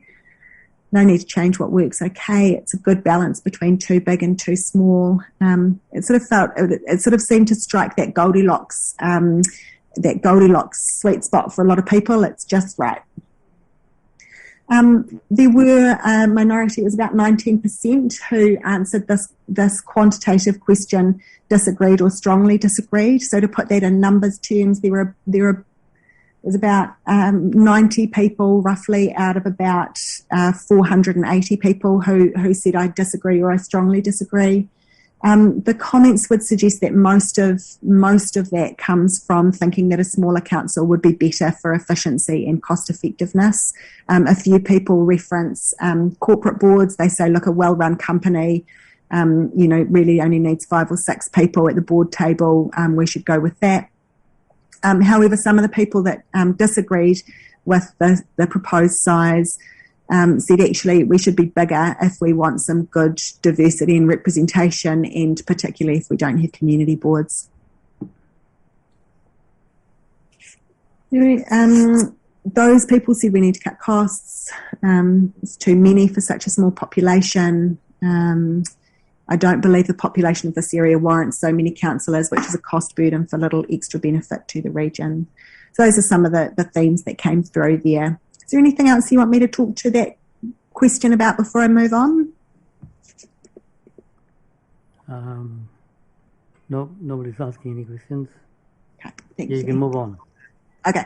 No need to change what works okay. It's a good balance between too big and too small. It sort of seemed to strike that Goldilocks sweet spot for a lot of people. It's just right. There were a minority, it was about 19%, who answered this quantitative question disagreed or strongly disagreed. So to put that in numbers terms, there was about 90 people roughly out of about 480 people who said I disagree or I strongly disagree. The comments would suggest that most of that comes from thinking that a smaller council would be better for efficiency and cost effectiveness. A few people reference corporate boards. They say, look, a well-run company, really only needs 5 or 6 people at the board table. We should go with that. However, some of the people that disagreed with the proposed size said actually we should be bigger if we want some good diversity and representation, and particularly if we don't have community boards. Those people said we need to cut costs. It's too many for such a small population. I don't believe the population of this area warrants so many councillors, which is a cost burden for little extra benefit to the region. So those are some of the themes that came through there. Is there anything else you want me to talk to that question about before I move on? No, nobody's asking any questions. Okay, thank you. You can move on. Okay.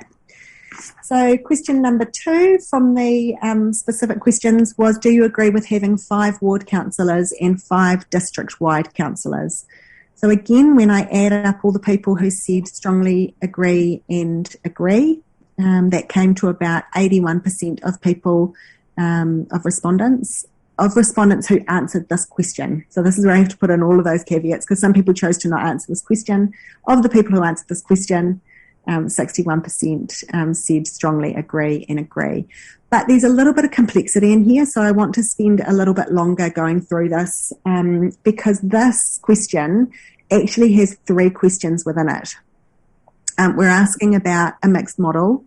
So question number 2 from the specific questions was, do you agree with having 5 ward councillors and 5 district-wide councillors? So again, when I added up all the people who said strongly agree and agree, that came to about 81% of people, of respondents who answered this question. So this is where I have to put in all of those caveats, because some people chose to not answer this question. Of the people who answered this question, 61% said strongly agree and agree. But there's a little bit of complexity in here, so I want to spend a little bit longer going through this, because this question actually has 3 questions within it. We're asking about a mixed model,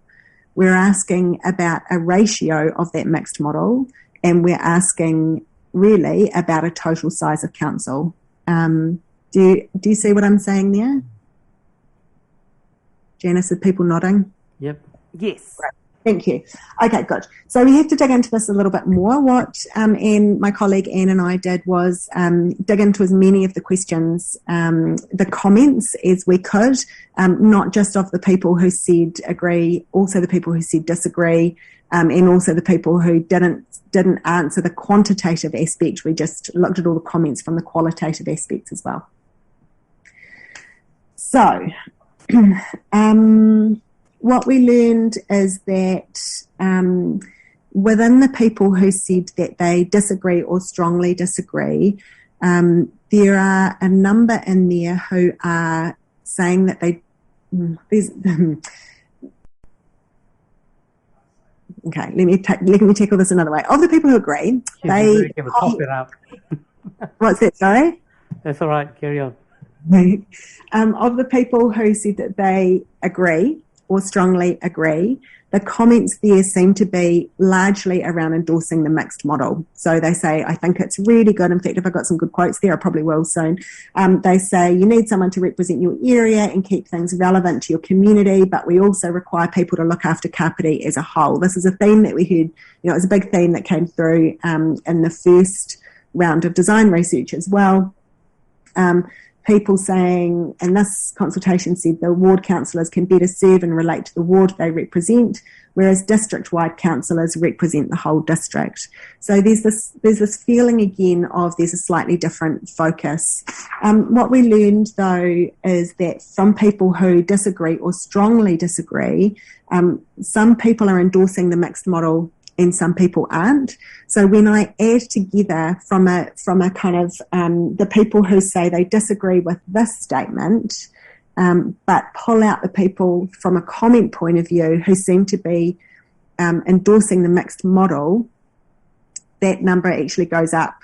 we're asking about a ratio of that mixed model, and we're asking really about a total size of council. Do you see what I'm saying there? Janice, are people nodding? Yep. Yes. Right. Thank you. Okay, good. So we have to dig into this a little bit more. What Anne, my colleague Anne and I did was dig into as many of the questions, the comments as we could, not just of the people who said agree, also the people who said disagree, and also the people who didn't answer the quantitative aspect. We just looked at all the comments from the qualitative aspects as well. So What we learned is that within the people who said that they disagree or strongly disagree, there are a number in there who are saying that they. Okay, let me tackle this another way. Of the people who agree, they. Top it up. What's that? Sorry. That's all right. Carry on. Of the people who said that they agree or strongly agree, the comments there seem to be largely around endorsing the mixed model. So they say, I think it's really good. In fact, if I've got some good quotes there, I probably will soon. They say you need someone to represent your area and keep things relevant to your community, but we also require people to look after Kapiti as a whole. This is a theme that we heard, it was a big theme that came through in the first round of design research as well. People saying, and this consultation said the ward councillors can better serve and relate to the ward they represent, whereas district-wide councillors represent the whole district. So there's this feeling again of there's a slightly different focus. What we learned though is that from people who disagree or strongly disagree, some people are endorsing the mixed model and some people aren't. So when I add together from a kind of the people who say they disagree with this statement, but pull out the people from a comment point of view who seem to be endorsing the mixed model, that number actually goes up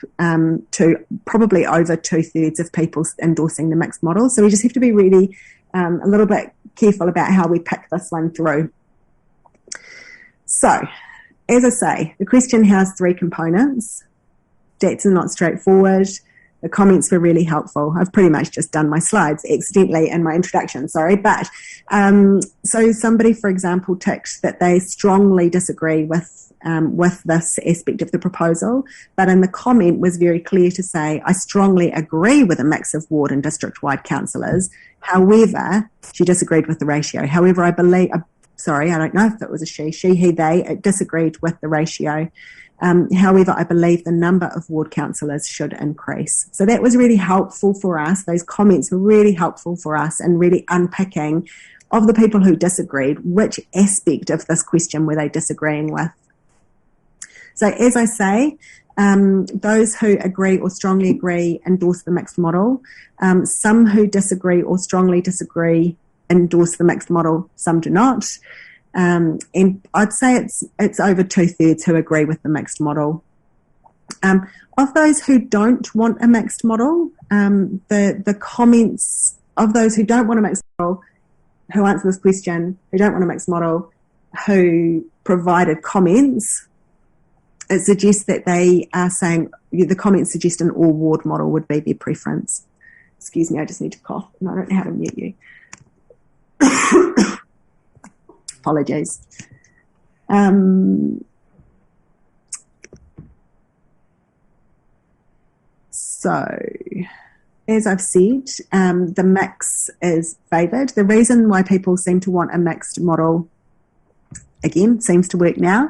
to probably over 2/3 of people endorsing the mixed model. So we just have to be really a little bit careful about how we pick this one through. So, as I say, the question has 3 components. That's not straightforward. The comments were really helpful. I've pretty much just done my slides accidentally in my introduction, sorry. But so somebody, for example, ticked that they strongly disagree with this aspect of the proposal, but in the comment was very clear to say, I strongly agree with a mix of ward and district-wide councillors. However, she disagreed with the ratio. However, I believe... Sorry, I don't know if it was a she, he, they disagreed with the ratio. However, I believe the number of ward councillors should increase. So that was really helpful for us. Those comments were really helpful for us in really unpicking of the people who disagreed, which aspect of this question were they disagreeing with. So as I say, those who agree or strongly agree endorse the mixed model. Some who disagree or strongly disagree endorse the mixed model, some do not. And I'd say it's over 2/3 who agree with the mixed model. Of those who don't want a mixed model, the comments of those who don't want a mixed model, who answer this question, who don't want a mixed model, who provided comments, it suggests that they are saying, the comments suggest an all-ward model would be their preference. Excuse me, I just need to cough, and I don't know how to mute you. Apologies. So, as I've said, the mix is favoured. The reason why people seem to want a mixed model, again, seems to work now.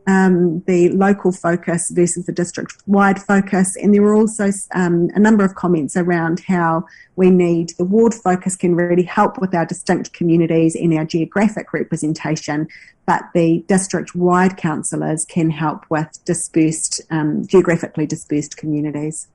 The local focus versus the district-wide focus, and there were also a number of comments around how we need the ward focus can really help with our distinct communities and our geographic representation, but the district-wide councillors can help with dispersed, geographically dispersed communities.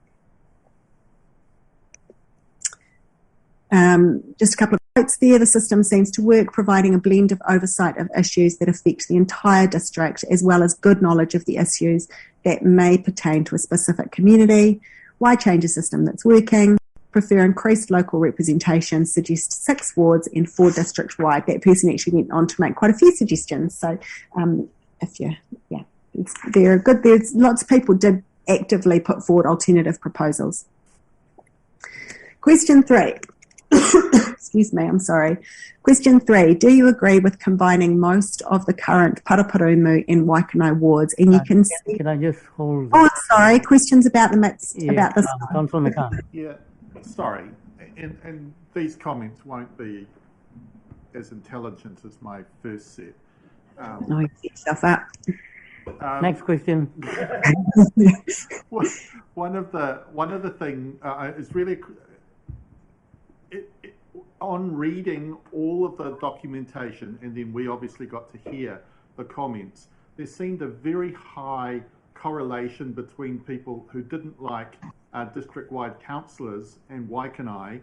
Just a couple of quotes there. The system seems to work, providing a blend of oversight of issues that affect the entire district, as well as good knowledge of the issues that may pertain to a specific community. Why change a system that's working? Prefer increased local representation, suggest 6 wards and 4 district-wide. That person actually went on to make quite a few suggestions. So they're good. There's lots of people did actively put forward alternative proposals. Question 3. Excuse me, I'm sorry. Question 3, do you agree with combining most of the current Paraparumu and Waikano wards? And you can see... Can I just hold... Oh, sorry, questions about the mix, about this. Councillor McCann. Yeah, sorry. And these comments won't be as intelligent as my first set. No, you get yourself up. Next question. One of the thing is really... on reading all of the documentation, and then we obviously got to hear the comments, there seemed a very high correlation between people who didn't like district-wide councillors and Waikanae,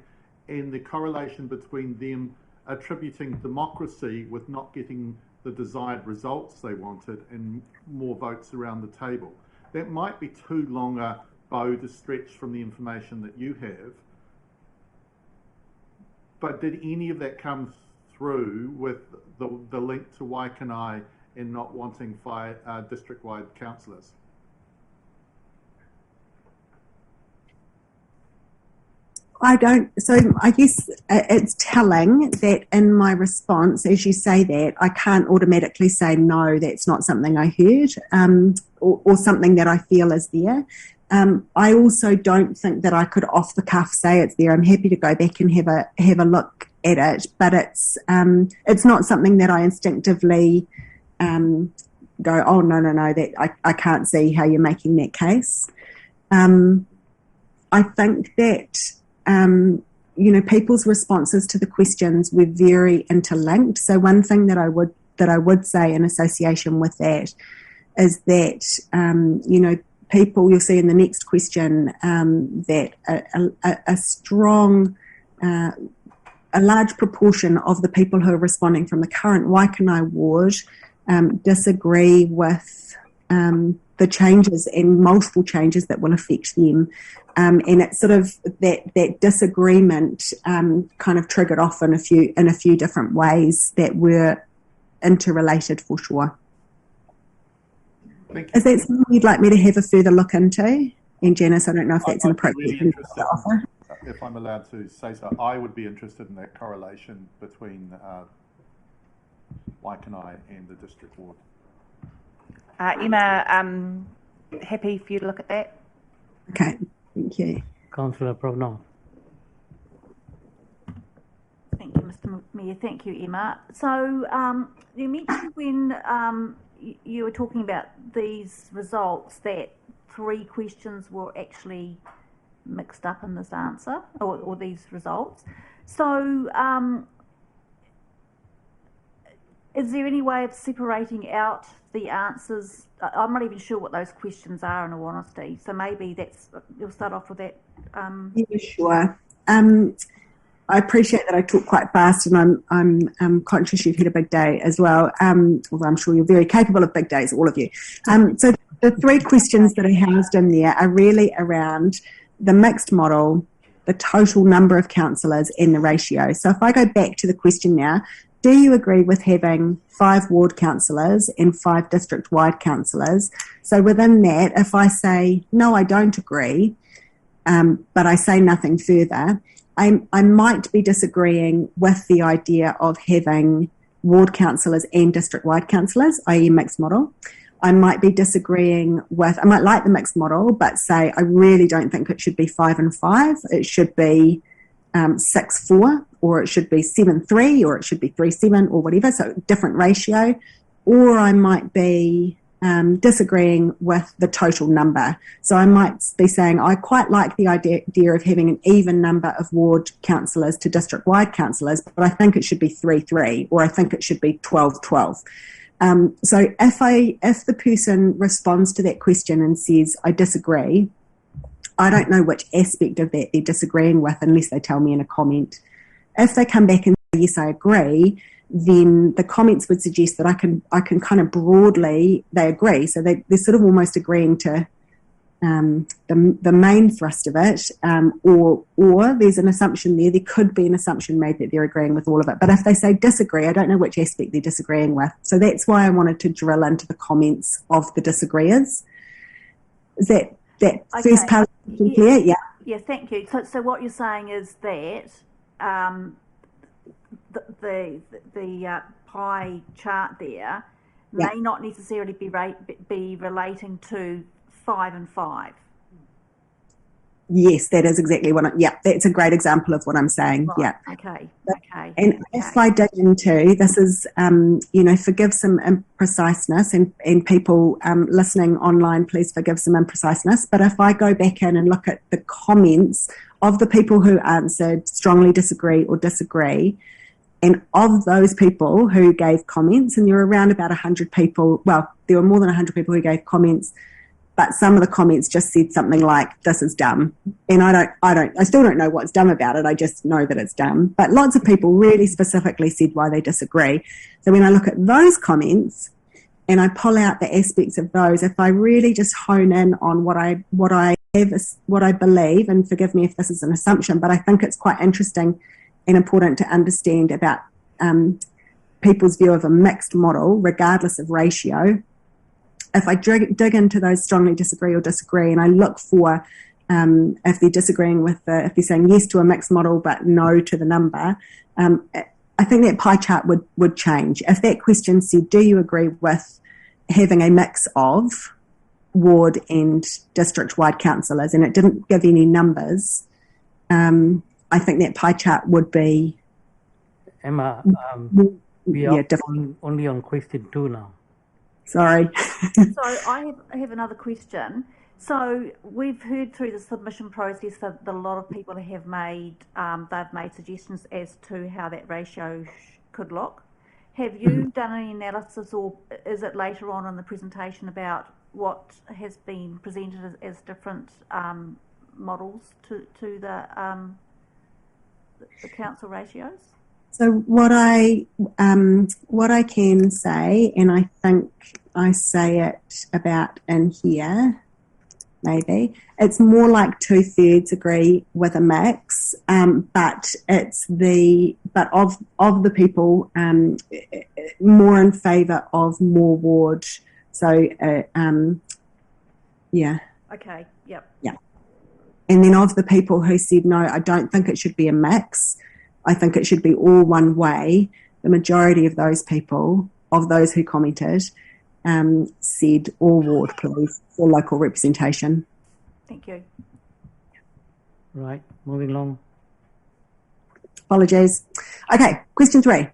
and the correlation between them attributing democracy with not getting the desired results they wanted and more votes around the table. That might be too long a bow to stretch from the information that you have, but did any of that come through with the link to Waikanae and not wanting district-wide councillors? I don't. So I guess it's telling that in my response, as you say that, I can't automatically say, no, that's not something I heard, or something that I feel is there. I also don't think that I could off the cuff say it's there. I'm happy to go back and have a look at it, but it's not something that I instinctively go, oh, no, that I can't see how you're making that case. I think that people's responses to the questions were very interlinked. So one thing that I would say in association with that is that people, you'll see in the next question that a strong, a large proportion of the people who are responding from the current Waikanae ward disagree with the changes and multiple changes that will affect them. And it's sort of that disagreement kind of triggered off in a few different ways that were interrelated for sure. Is that something you'd like me to have a further look into? And Janice, I don't know if that's an appropriate thing to offer. If I'm allowed to say so, I would be interested in that correlation between Waikanae and the district ward. Emma, happy for you to look at that? Okay, thank you. Councillor Provenance. Thank you, Mr. Mayor. Thank you, Emma. So you mentioned when you were talking about these results that 3 questions were actually mixed up in this answer or these results. So is there any way of separating out the answers? I'm not even sure what those questions are, in all honesty. So maybe you'll start off with that. Yeah, sure. I appreciate that I talk quite fast, and I'm conscious you've had a big day as well. Although I'm sure you're very capable of big days, all of you. So the 3 questions that are housed in there are really around the mixed model, the total number of councillors, and the ratio. So if I go back to the question now, do you agree with having 5 ward councillors and 5 district-wide councillors? So within that, if I say, no, I don't agree, but I say nothing further, I might be disagreeing with the idea of having ward councillors and district-wide councillors, i.e. mixed model. I might be disagreeing with, I might like the mixed model, but say I really don't think it should be 5 and 5. It should be 6-4, or it should be 7-3, or it should be 3-7, or whatever, so different ratio. Or I might be disagreeing with the total number. So I might be saying I quite like the idea of having an even number of ward councillors to district-wide councillors, but I think it should be 3-3, or I think it should be 12-12. So if the person responds to that question and says, I disagree, I don't know which aspect of that they're disagreeing with unless they tell me in a comment. If they come back and say, yes, I agree, then the comments would suggest that I can kind of broadly, they agree. So they're sort of almost agreeing to the main thrust of it, or there's an assumption there. There could be an assumption made that they're agreeing with all of it. But if they say disagree, I don't know which aspect they're disagreeing with. So that's why I wanted to drill into the comments of the disagreeers. Is that first part clear? Yeah. Yeah, thank you. So what you're saying is that the pie chart there may not necessarily be relating to 5 and 5. Yes, that is exactly what that's a great example of what I'm saying. Right. Yeah. Okay. And if I dig into, this is, forgive some impreciseness, and people listening online, please forgive some impreciseness. But if I go back in and look at the comments of the people who answered strongly disagree or disagree, and of those people who gave comments, and there were around about 100 people, well, there were more than 100 people who gave comments, but some of the comments just said something like, "This is dumb." And I still don't know what's dumb about it. I just know that it's dumb. But lots of people really specifically said why they disagree. So when I look at those comments and I pull out the aspects of those, if I really just hone in on what I believe, and forgive me if this is an assumption, but I think it's quite interesting and important to understand about people's view of a mixed model, regardless of ratio. If I dig into those strongly disagree or disagree, and I look for if they're disagreeing with if they're saying yes to a mixed model but no to the number, I think that pie chart would change. If that question said, "Do you agree with having a mix of ward and district-wide councillors?" and it didn't give any numbers, I think that pie chart would be... Emma, we are only on question 2 now. Sorry. So I have another question. So we've heard through the submission process that a lot of people have made, they've made suggestions as to how that ratio could look. Have you done any analysis, or is it later on in the presentation about what has been presented as different models to the council ratios? So what I can say, and I think I say it about in here, maybe it's more like 2/3 agree with a mix, but of the people more in favour of more ward. So yeah. Okay. Yep. Yeah. And then of the people who said no, I don't think it should be a mix. I think it should be all one way. The majority of those people, of those who commented, said all ward, please, for local representation. Thank you. Right, moving along. Apologies. Okay, question 3.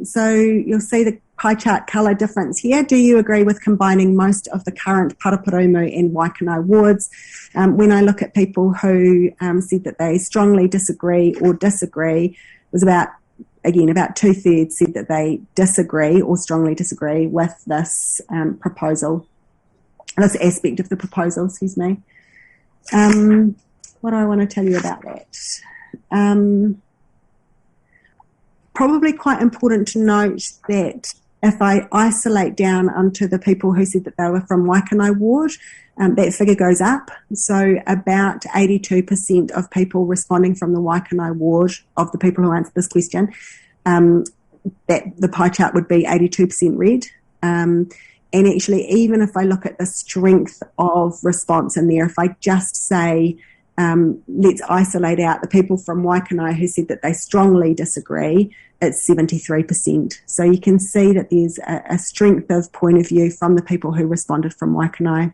So you'll see the pie chart colour difference here. Do you agree with combining most of the current Paraparaumu and Waikanae wards? When I look at people who said that they strongly disagree or disagree, it was about 2/3 said that they disagree or strongly disagree with this proposal, this aspect of the proposal, excuse me. What do I want to tell you about that? Probably quite important to note that if I isolate down onto the people who said that they were from Waikanae ward, that figure goes up. So about 82% of people responding from the Waikanae ward, of the people who answered this question, that the pie chart would be 82% red. And actually, even if I look at the strength of response in there, if I just say, let's isolate out the people from Waikanae who said that they strongly disagree, it's 73%. So you can see that there's a strength of point of view from the people who responded from Waikanae.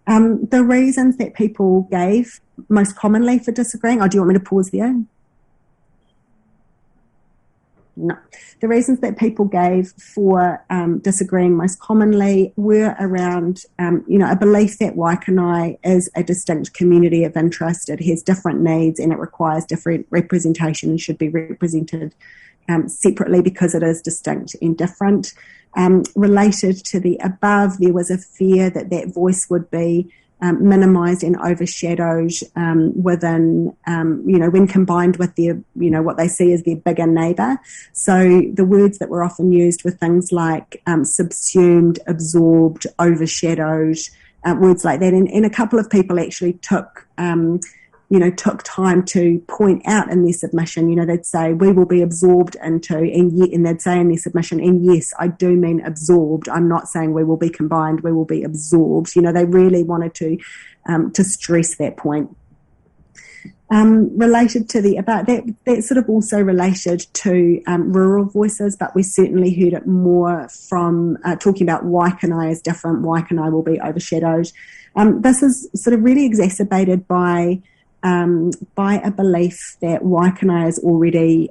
The reasons that people gave most commonly for disagreeing, do you want me to pause there? No. The reasons that people gave for disagreeing most commonly were around, a belief that Waikanae is a distinct community of interest. It has different needs and it requires different representation and should be represented separately because it is distinct and different. Related to the above, there was a fear that that voice would be minimised and overshadowed within, when combined with their, what they see as their bigger neighbour. So the words that were often used were things like subsumed, absorbed, overshadowed, words like that. And a couple of people actually took time to point out in their submission, they'd say, we will be absorbed into, and they'd say in their submission, and yes, I do mean absorbed. I'm not saying we will be combined, we will be absorbed. They really wanted to stress that point. Related to that sort of also related to rural voices, but we certainly heard it more from talking about Waikanae as different, Waikanae will be overshadowed. This is sort of really exacerbated by a belief that Waikanae is already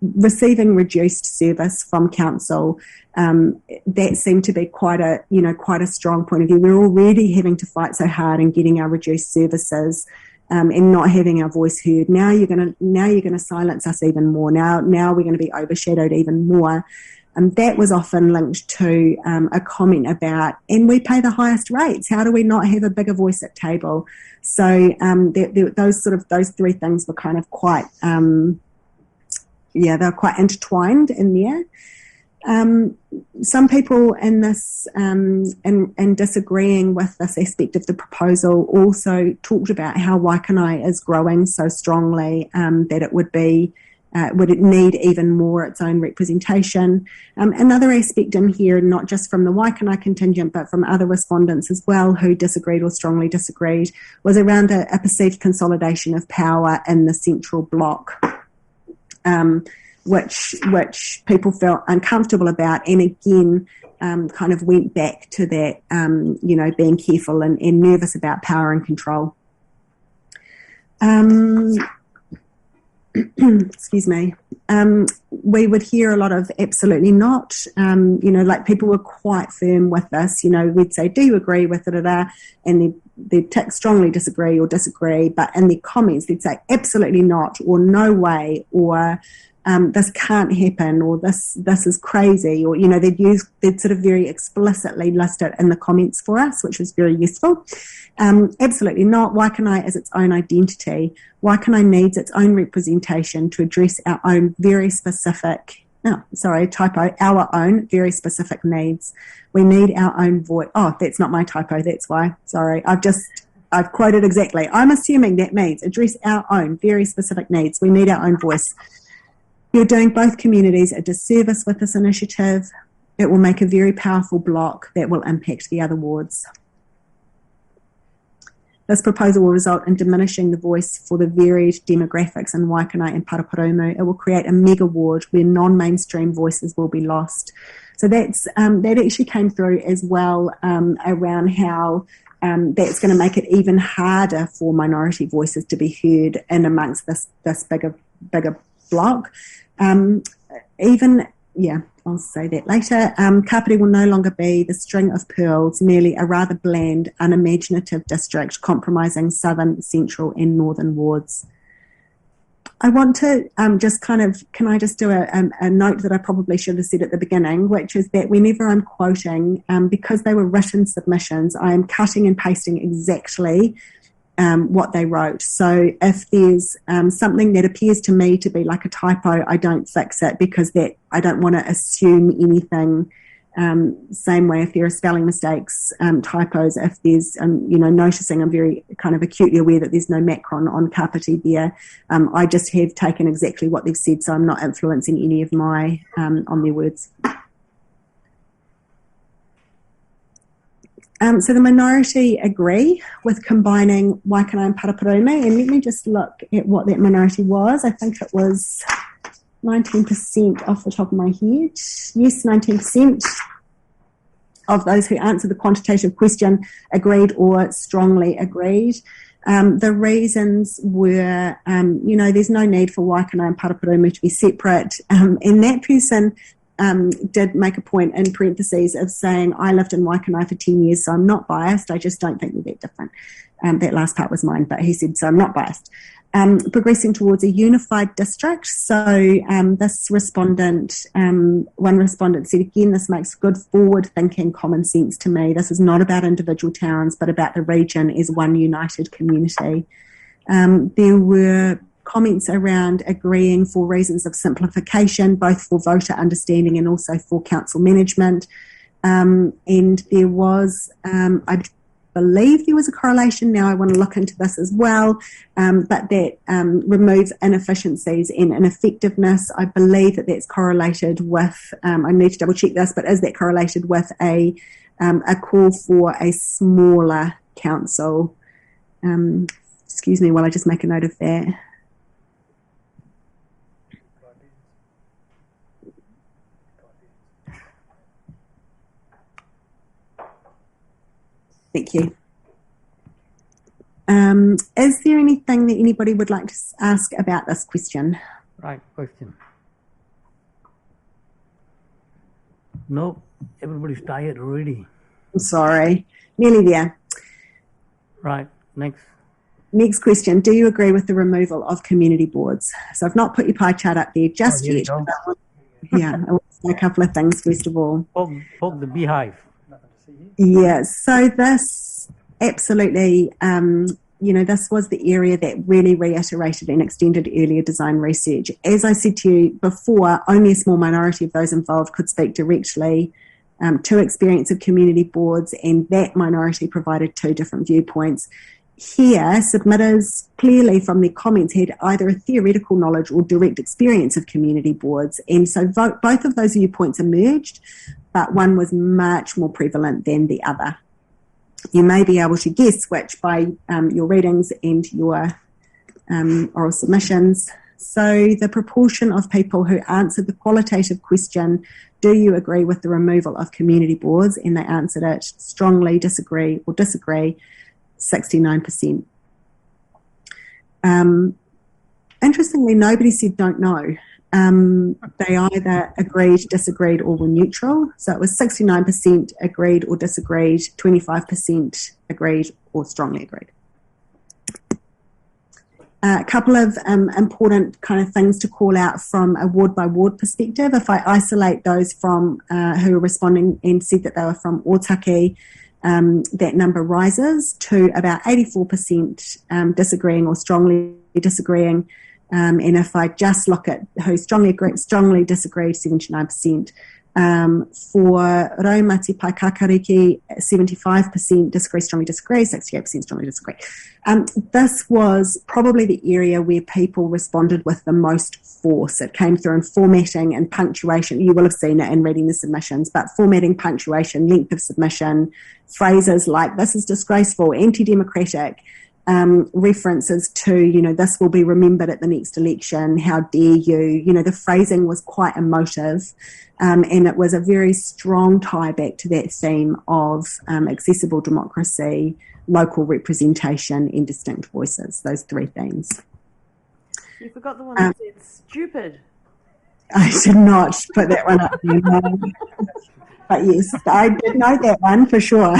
receiving reduced service from council, that seemed to be quite a strong point of view. We're already having to fight so hard in getting our reduced services, and not having our voice heard. Now you're going to silence us even more. Now we're going to be overshadowed even more. That was often linked to a comment about, and we pay the highest rates. How do we not have a bigger voice at table? So those three things were kind of quite, they're quite intertwined in there. Some people in this, in disagreeing with this aspect of the proposal, also talked about how Waikanae is growing so strongly that it would it need even more its own representation. Another aspect in here, not just from the Waikanae contingent, but from other respondents as well who disagreed or strongly disagreed, was around a perceived consolidation of power in the central block. Which people felt uncomfortable about, and again kind of went back to that, being careful and nervous about power and control. Excuse me. We would hear a lot of absolutely not. Like people were quite firm with this. We'd say, do you agree with it? And they'd tick strongly disagree or disagree, but in their comments they'd say absolutely not, or no way, or this can't happen, or this is crazy, or they'd sort of very explicitly list it in the comments for us, which was very useful. Absolutely not. Waikanae is its own identity. Waikanae needs its own representation to address our own very specific, our own very specific needs. We need our own voice. Oh, that's not my typo, that's why. Sorry, I've quoted exactly. I'm assuming that means address our own very specific needs. We need our own voice. You're doing both communities a disservice with this initiative. It will make a very powerful block that will impact the other wards. This proposal will result in diminishing the voice for the varied demographics in Waikanae and Paraparumu. It will create a mega ward where non-mainstream voices will be lost. So that actually came through as well around how that's going to make it even harder for minority voices to be heard in amongst this bigger block. I'll say that later. Kapiti will no longer be the string of pearls, merely a rather bland, unimaginative district compromising southern, central and northern wards. I want to can I just do a note that I probably should have said at the beginning, which is that whenever I'm quoting, because they were written submissions, I am cutting and pasting exactly what they wrote. So if there's something that appears to me to be like a typo, I don't fix it, because that I don't want to assume anything. Same way if there are spelling mistakes, typos, if there's noticing, I'm very kind of acutely aware that there's no macron on Kapiti there. I just have taken exactly what they've said, so I'm not influencing any of my on their words. So the minority agree with combining Waikanae and Paraparumu, and let me just look at what that minority was. I think it was 19% off the top of my head. Yes, 19% of those who answered the quantitative question agreed or strongly agreed. The reasons were, there's no need for Waikanae and Paraparumu to be separate, and that person did make a point in parentheses of saying, I lived in Waikanae for 10 years, so I'm not biased. I just don't think they're that different. That last part was mine, but he said, so I'm not biased. Progressing towards a unified district. So this respondent, one respondent said, again, this makes good forward-thinking common sense to me. This is not about individual towns, but about the region as one united community. There were comments around agreeing for reasons of simplification, both for voter understanding and also for council management. And there was, I believe there was a correlation, now I want to look into this as well, but that removes inefficiencies and ineffectiveness. I believe that that's correlated with, I need to double check this, but is that correlated with a call for a smaller council? Excuse me while I just make a note of that. Thank you. Is there anything that anybody would like to ask about this question? Right, question. Nope, everybody's tired already. I'm sorry. Nearly there. Right, next. Next question. Do you agree with the removal of community boards? So I've not put your pie chart up there just here yet. we go. Yeah, I want to say a couple of things first of all. Poke the beehive. Yes, so this absolutely, this was the area that really reiterated and extended earlier design research. As I said to you before, only a small minority of those involved could speak directly to experience of community boards, and that minority provided two different viewpoints. Here, submitters clearly from their comments had either a theoretical knowledge or direct experience of community boards, and so both of those viewpoints emerged, but one was much more prevalent than the other. You may be able to guess which by your readings and your oral submissions. So the proportion of people who answered the qualitative question, do you agree with the removal of community boards? And they answered it strongly, disagree, or disagree, 69%. Interestingly, nobody said don't know. They either agreed, disagreed, or were neutral. So it was 69% agreed or disagreed, 25% agreed or strongly agreed. A couple of important kind of things to call out from a ward-by-ward perspective. If I isolate those from who are responding and said that they were from Otaki, that number rises to about 84% disagreeing or strongly disagreeing. And if I just look at who strongly disagreed, 79%. For Raumati Paikakariki, 75% disagree, strongly disagree, 68% strongly disagree. This was probably the area where people responded with the most force. It came through in formatting and punctuation. You will have seen it in reading the submissions, but formatting, punctuation, length of submission, phrases like this is disgraceful, anti-democratic, references to, this will be remembered at the next election, how dare you, the phrasing was quite emotive, and it was a very strong tie back to that theme of accessible democracy, local representation and distinct voices, those three themes. You forgot the one that said stupid. I did not put that one up there, no. But yes, I did know that one for sure.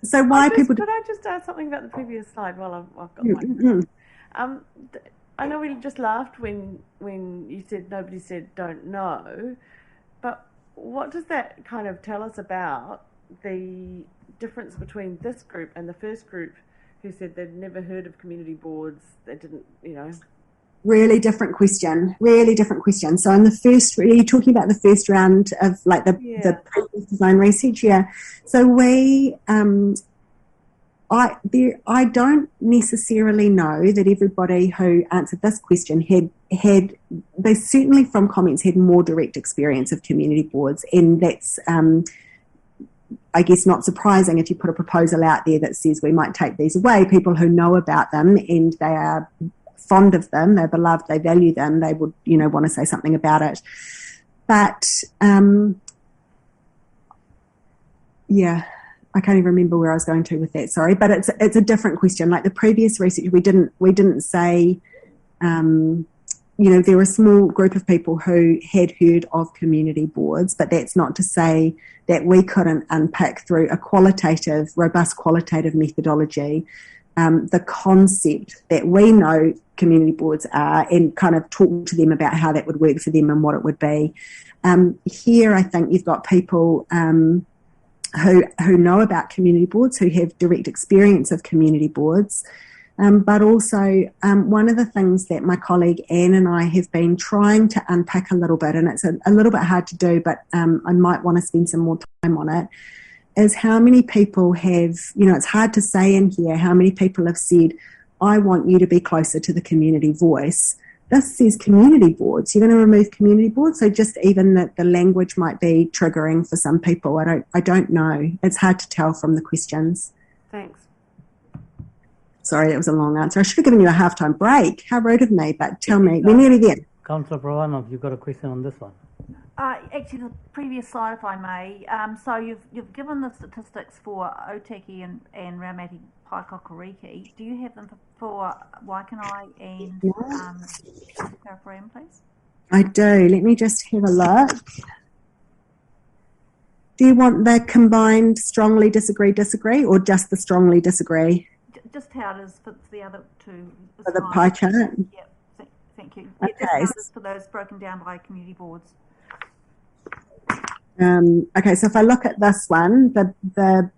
So why people... Could I just add something about the previous slide while I've got one? I know we just laughed when you said nobody said don't know, but what does that kind of tell us about the difference between this group and the first group who said they'd never heard of community boards, they didn't, Really different question. So in the first, are you talking about the first round of like the previous design research? Yeah. So we, I don't necessarily know that everybody who answered this question had they certainly from comments had more direct experience of community boards, and that's I guess not surprising if you put a proposal out there that says we might take these away. People who know about them and they are fond of them, they're beloved, they value them, they would, want to say something about it. But, I can't even remember where I was going to with that, sorry. But it's a different question. Like the previous research, we didn't say, there were a small group of people who had heard of community boards, but that's not to say that we couldn't unpick through a robust qualitative methodology the concept that we know community boards are and kind of talk to them about how that would work for them and what it would be. Here, I think you've got people who know about community boards, who have direct experience of community boards, but also one of the things that my colleague Anne and I have been trying to unpack a little bit, and it's a little bit hard to do, but I might want to spend some more time on it, is how many people have, it's hard to say in here, how many people have said, I want you to be closer to the community voice. This says community boards. You're going to remove community boards? So just even that the language might be triggering for some people. I don't know. It's hard to tell from the questions. Thanks. Sorry, that was a long answer. I should have given you a halftime break. How rude of me, but tell me. We're nearly there. Councillor Pravanov, you've got a question on this one. Actually, the previous slide, if I may. So you've given the statistics for Otaki and Raumati Paikakariki. Do you have them for Waikanai and Reframing, please? I do. Let me just have a look. Do you want the combined strongly disagree, disagree, or just the strongly disagree? Just how it is for the other two. For the pie chart? Yep, thank you. Okay. Just how it is for those broken down by community boards. Okay, so if I look at this one, the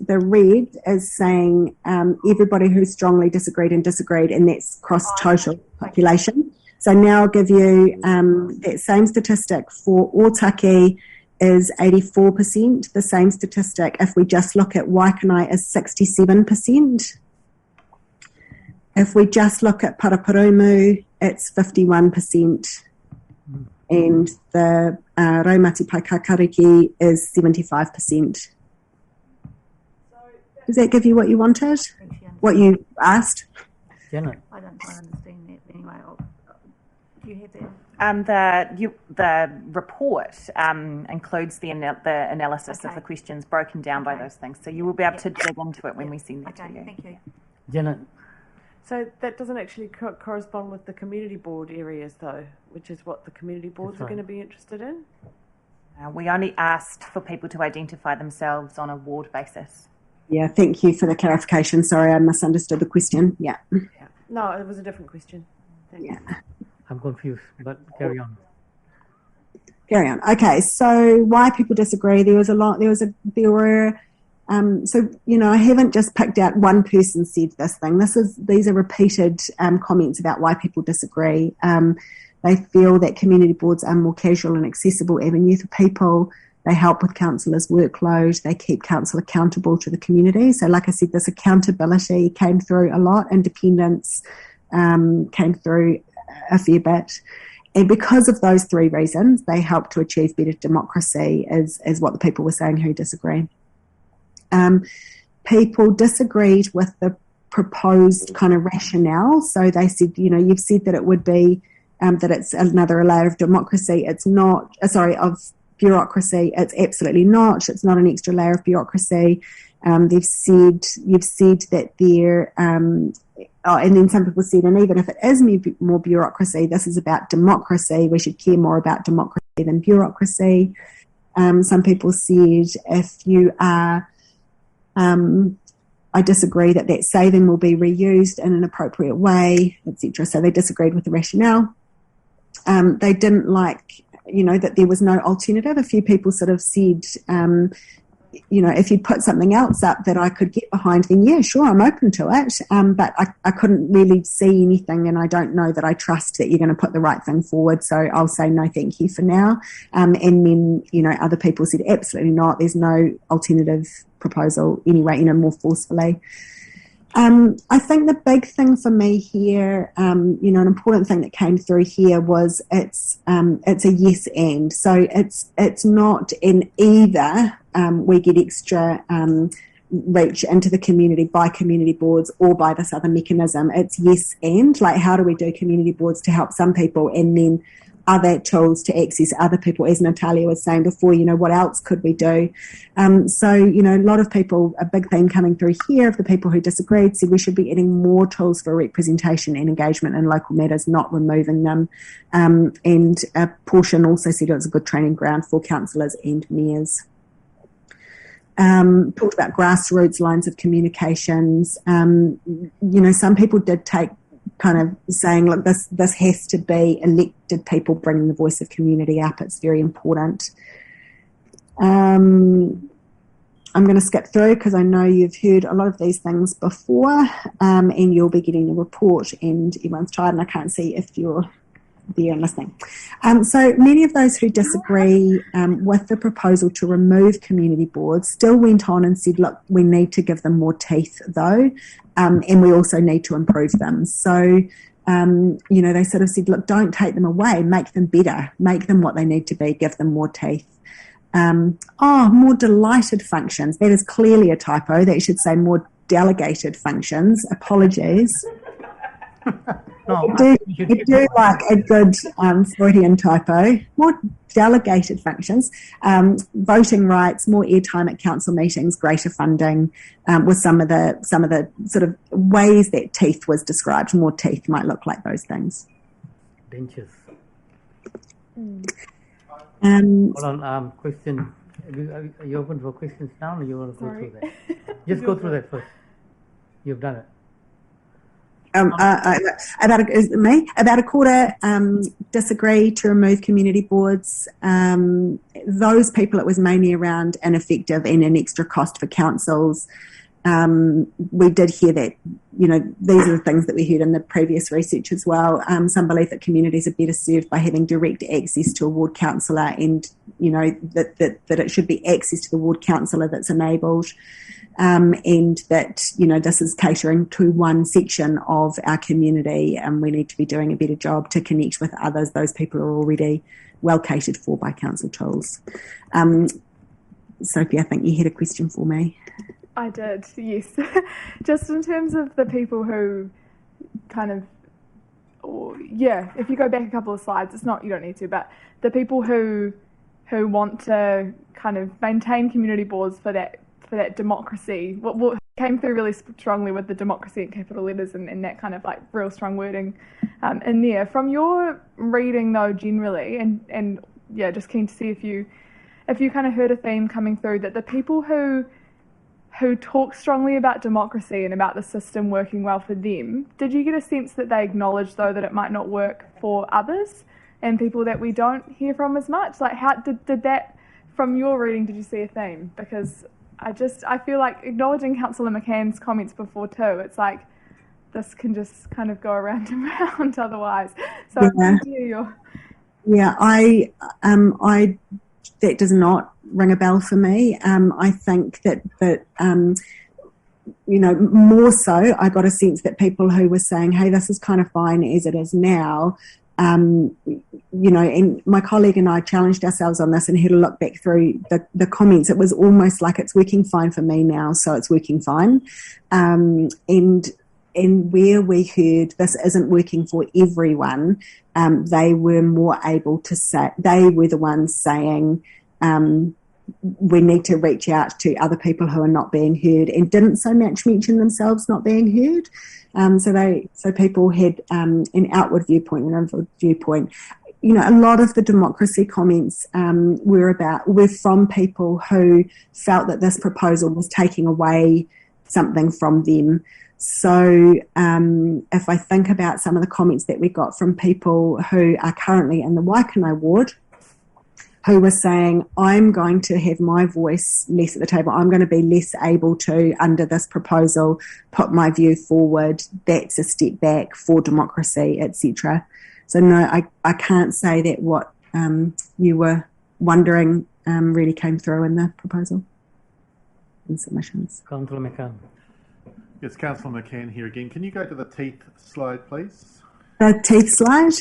red is saying everybody who strongly disagreed, and that's across total population. So now I'll give you that same statistic for Otaki is 84%. The same statistic, if we just look at Waikanae, is 67%. If we just look at Paraparumu, it's 51%. And the Raumati Paikakariki is 75%. Does that give you what you wanted? What you asked? Janet. I don't quite understand that anyway. Do you have that? The report includes the analysis of the questions broken down by those things. So you will be able to dig into it when we send it to you. Thank you. Janet. So that doesn't actually correspond with the community board areas, though, which is what the community boards are going to be interested in. We only asked for people to identify themselves on a ward basis. Yeah, thank you for the clarification. Sorry, I misunderstood the question. Yeah. No, it was a different question. Yeah. I'm confused, but carry on. Carry on. Okay, so why people disagree? So, I haven't just picked out one person said this thing. These are repeated comments about why people disagree. They feel that community boards are more casual and accessible avenue for people. They help with councillors' workload. They keep council accountable to the community. So, like I said, this accountability came through a lot. Independence came through a fair bit. And because of those three reasons, they help to achieve better democracy, is what the people were saying who disagree. People disagreed with the proposed kind of rationale. So they said, you've said that it would be, that it's another layer of democracy. It's not, of bureaucracy. It's absolutely not. It's not an extra layer of bureaucracy. You've said that there, and then some people said, and even if it is more bureaucracy, this is about democracy. We should care more about democracy than bureaucracy. Some people said, if you are, I disagree that saving will be reused in an appropriate way, etc. So they disagreed with the rationale. They didn't like, that there was no alternative. A few people sort of said, if you put something else up that I could get behind, then yeah, sure, I'm open to it. But I couldn't really see anything, and I don't know that I trust that you're going to put the right thing forward. So I'll say no, thank you for now. And then, other people said absolutely not. There's no alternative proposal anyway, more forcefully. I think the big thing for me here, an important thing that came through here was it's a yes and. So it's not an either we get extra reach into the community by community boards or by this other mechanism. It's yes and, like, how do we do community boards to help some people, and then other tools to access other people, as Natalia was saying before, what else could we do? So, a lot of people, a big theme coming through here of the people who disagreed said we should be adding more tools for representation and engagement in local matters, not removing them. And a portion also said it was a good training ground for councillors and mayors. Talked about grassroots lines of communications. Some people did take kind of saying, look, this has to be elected people bringing the voice of community up. It's very important. I'm going to skip through because I know you've heard a lot of these things before, and you'll be getting a report and everyone's tired and I can't see if you're there and listening. So many of those who disagree with the proposal to remove community boards still went on and said, look, we need to give them more teeth though, and we also need to improve them. So, they sort of said, look, don't take them away, make them better, make them what they need to be, give them more teeth. More delighted functions. That is clearly a typo. That should say more delegated functions. Apologies. I do like a good Freudian typo. More delegated functions, voting rights, more airtime at council meetings, greater funding, with some of the sort of ways that teeth was described. More teeth might look like those things. Dentures. Hold on, question. Are you open for questions now, or you want to go Sorry. through that? Just go through that first. You've done it. About a quarter disagree to remove community boards. Those people, it was mainly around ineffective and an extra cost for councils. We did hear that, these are the things that we heard in the previous research as well. Some believe that communities are better served by having direct access to a ward councillor, and that it should be access to the ward councillor that's enabled. And that, this is catering to one section of our community, and we need to be doing a better job to connect with others. Those people are already well catered for by council tools. Sophie, I think you had a question for me. I did, yes. Just in terms of the people who if you go back a couple of slides, you don't need to, but the people who want to kind of maintain community boards for that democracy, what came through really strongly with the democracy in capital letters and that kind of like real strong wording in there. From your reading though, generally, and just keen to see if you kind of heard a theme coming through, that the people who talk strongly about democracy and about the system working well for them, did you get a sense that they acknowledged though that it might not work for others and people that we don't hear from as much? Like, how did that, from your reading, did you see a theme? Because I feel like acknowledging Councillor McCann's comments before too, it's like this can just kind of go around and round otherwise. So that does not ring a bell for me. I think that more so, I got a sense that people who were saying, hey, this is kind of fine as it is now, and my colleague and I challenged ourselves on this and had a look back through the comments. It was almost like it's working fine for me now, so it's working fine. And where we heard this isn't working for everyone, they were more able to say, they were the ones saying, we need to reach out to other people who are not being heard, and didn't so much mention themselves not being heard. So people had an outward viewpoint, an inward viewpoint. A lot of the democracy comments were from people who felt that this proposal was taking away something from them. So if I think about some of the comments that we got from people who are currently in the Waikanae ward, who were saying, I'm going to have my voice less at the table, I'm going to be less able to, under this proposal, put my view forward, that's a step back for democracy, etc. So no, I can't say that what you were wondering really came through in the proposal and submissions. Councillor McCann. Yes, Councillor McCann here again. Can you go to the teeth slide, please? The teeth slide?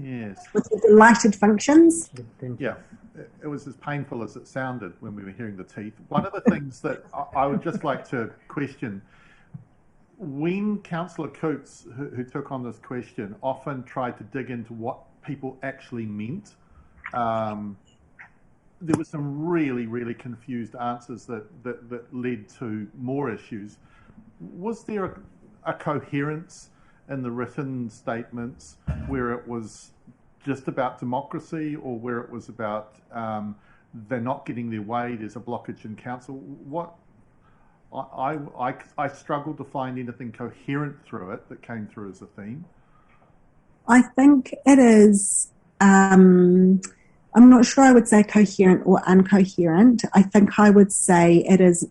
Yes. With the delighted functions? Yeah. It was as painful as it sounded when we were hearing the teeth. One of the things that I would just like to question, when Councillor Coots, who took on this question, often tried to dig into what people actually meant, there were some really, really confused answers that led to more issues. Was there a coherence in the written statements where it was just about democracy, or where it was about they're not getting their way, there's a blockage in council? I struggled to find anything coherent through it that came through as a theme. I think it is, I'm not sure I would say coherent or incoherent. I think I would say it is,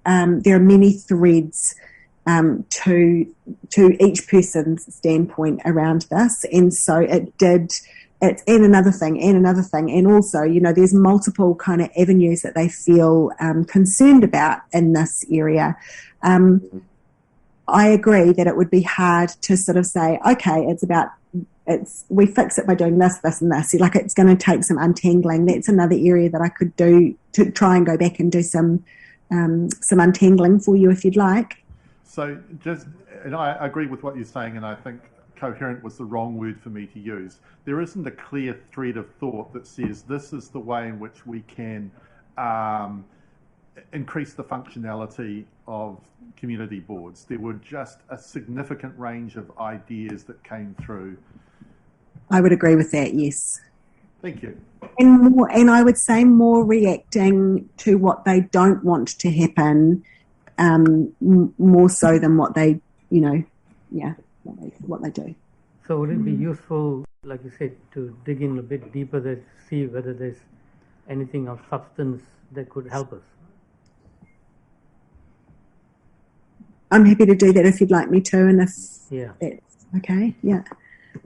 there are many threads to each person's standpoint around this, and so and another thing, and also there's multiple kind of avenues that they feel concerned about in this area. I agree that it would be hard to sort of say, okay, we fix it by doing this, this, and this. Like, it's going to take some untangling. That's another area that I could do to try and go back and do some untangling for you if you'd like. So and I agree with what you're saying, and I think coherent was the wrong word for me to use. There isn't a clear thread of thought that says this is the way in which we can increase the functionality of community boards. There were just a significant range of ideas that came through. I would agree with that, yes. Thank you. And I would say more reacting to what they don't want to happen, more so than what they, what they do. So would it be useful, like you said, to dig in a bit deeper to see whether there's anything of substance that could help us? I'm happy to do that if you'd like me to, and if Yeah. that's okay, yeah.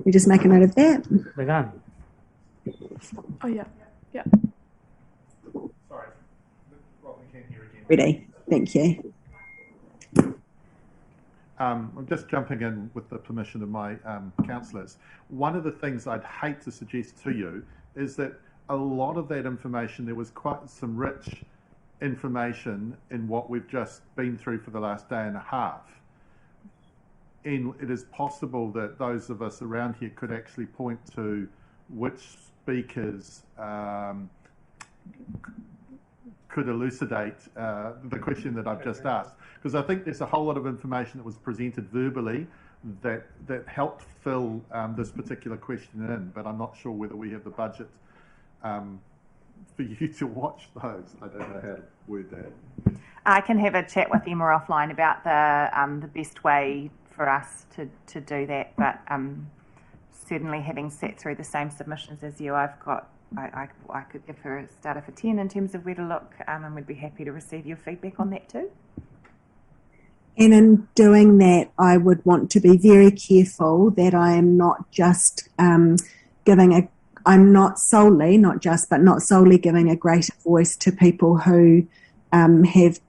We just make a note of that. Began. Oh, yeah. Yeah. Sorry, Rob, we can't hear again. Ready. Thank you. I'm just jumping in with the permission of my councillors. One of the things I'd hate to suggest to you is that a lot of that information, there was quite some rich information in what we've just been through for the last day and a half. And it is possible that those of us around here could actually point to which speakers could elucidate the question that I've just asked. Because I think there's a whole lot of information that was presented verbally that helped fill this particular question in, but I'm not sure whether we have the budget for you to watch those. I don't know how to word that. I can have a chat with Emma offline about the best way for us to do that, but certainly having sat through the same submissions as you, I could give her a starter for 10 in terms of where to look, and we'd be happy to receive your feedback on that too. And in doing that, I would want to be very careful that I am not just I'm not solely giving a greater voice to people who have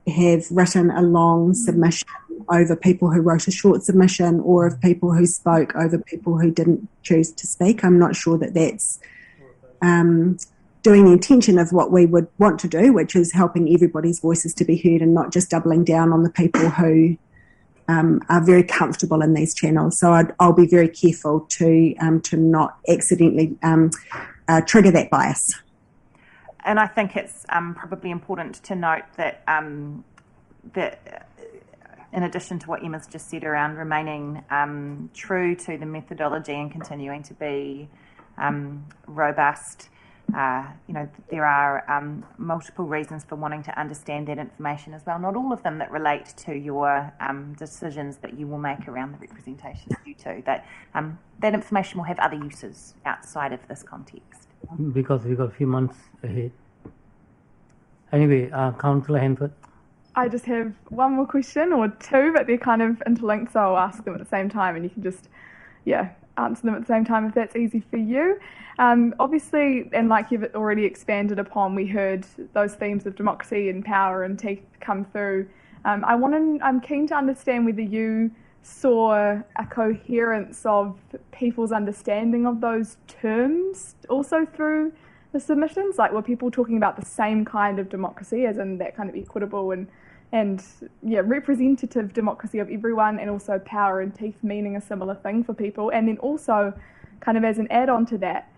written a long submission over people who wrote a short submission, or of people who spoke over people who didn't choose to speak. I'm not sure that that's doing the intention of what we would want to do, which is helping everybody's voices to be heard and not just doubling down on the people who are very comfortable in these channels. So I'll be very careful to not accidentally trigger that bias. And I think it's probably important to note that that in addition to what Emma's just said around remaining true to the methodology and continuing to be robust, there are multiple reasons for wanting to understand that information as well. Not all of them that relate to your decisions that you will make around the representation of you too. That information will have other uses outside of this context. Because we've got a few months ahead. Anyway, Councillor Hanford. I just have one more question or two, but they're kind of interlinked, so I'll ask them at the same time and you can just, answer them at the same time if that's easy for you. Obviously, and like you've already expanded upon, we heard those themes of democracy and power and teeth come through. I'm keen to understand whether you saw a coherence of people's understanding of those terms also through the submissions. Like, were people talking about the same kind of democracy, as in that kind of equitable and representative democracy of everyone, and also power and teeth meaning a similar thing for people? And then also, kind of as an add-on to that,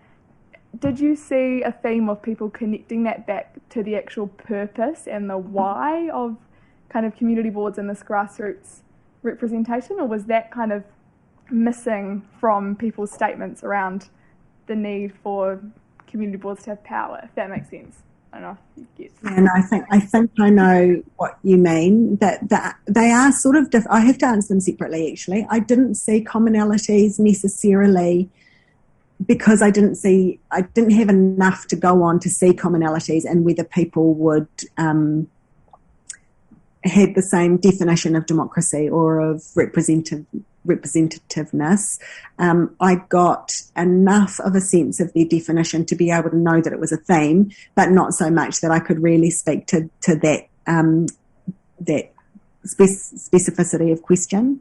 did you see a theme of people connecting that back to the actual purpose and the why of kind of community boards and this grassroots representation, or was that kind of missing from people's statements around the need for community boards to have power, if that makes sense? I don't know if you get. And I think I know what you mean. That they are sort of different. I have to answer them separately. Actually, I didn't see commonalities necessarily because I didn't have enough to go on to see commonalities and whether people would had the same definition of democracy or of representativeness. I got enough of a sense of their definition to be able to know that it was a theme, but not so much that I could really speak to that that specificity of question.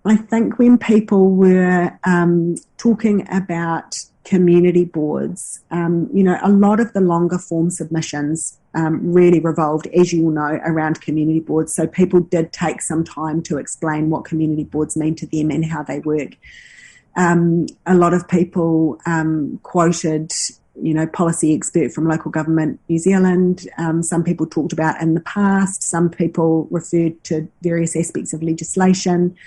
I think when people were talking about community boards, a lot of the longer form submissions really revolved, as you all know, around community boards. So people did take some time to explain what community boards mean to them and how they work. A lot of people quoted, policy expert from local government New Zealand. Some people talked about in the past. Some people referred to various aspects of legislation.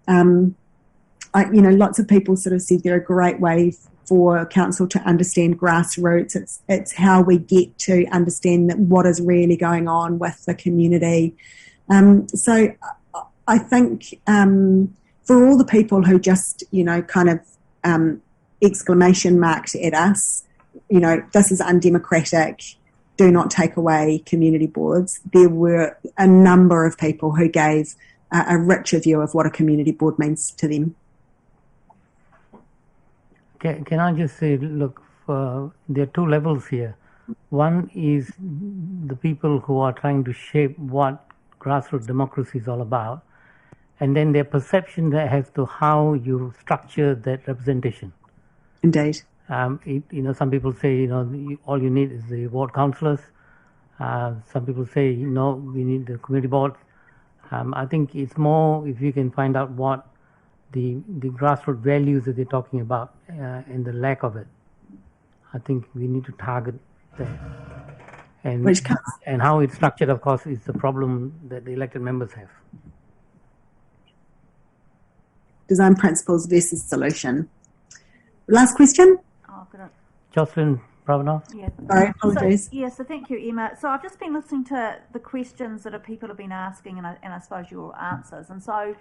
Lots of people sort of said they're a great way for council to understand grassroots. It's how we get to understand that what is really going on with the community. So I think for all the people who just, kind of exclamation marked at us, this is undemocratic, do not take away community boards, there were a number of people who gave a richer view of what a community board means to them. Can I just say, look, there are two levels here. One is the people who are trying to shape what grassroots democracy is all about, and then their perception as to how you structure that representation. Indeed. Some people say, all you need is the ward councillors. Some people say, no, we need the community board. I think it's more if you can find out what the grassroots values that they're talking about and the lack of it. I think we need to target that. And how it's structured, of course, is the problem that the elected members have. Design principles versus solution. Last question. Jocelyn Pravanov. Yeah. Sorry, apologies. So thank you, Emma. So I've just been listening to the questions that people have been asking, and I suppose your answers. And so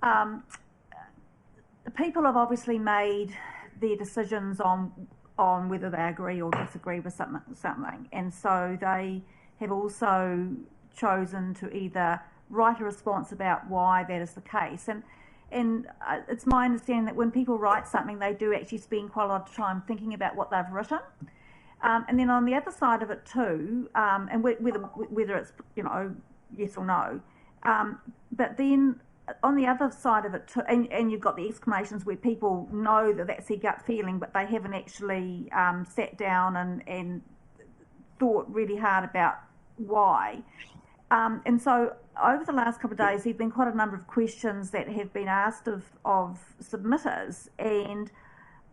the people have obviously made their decisions on whether they agree or disagree with something, and so they have also chosen to either write a response about why that is the case. And it's my understanding that when people write something, they do actually spend quite a lot of time thinking about what they've written. And then on the other side of it too, and whether it's, yes or no, but then on the other side of it too, and you've got the exclamations where people know that that's their gut feeling, but they haven't actually sat down and thought really hard about why. And so over the last couple of days, there have been quite a number of questions that have been asked of submitters, and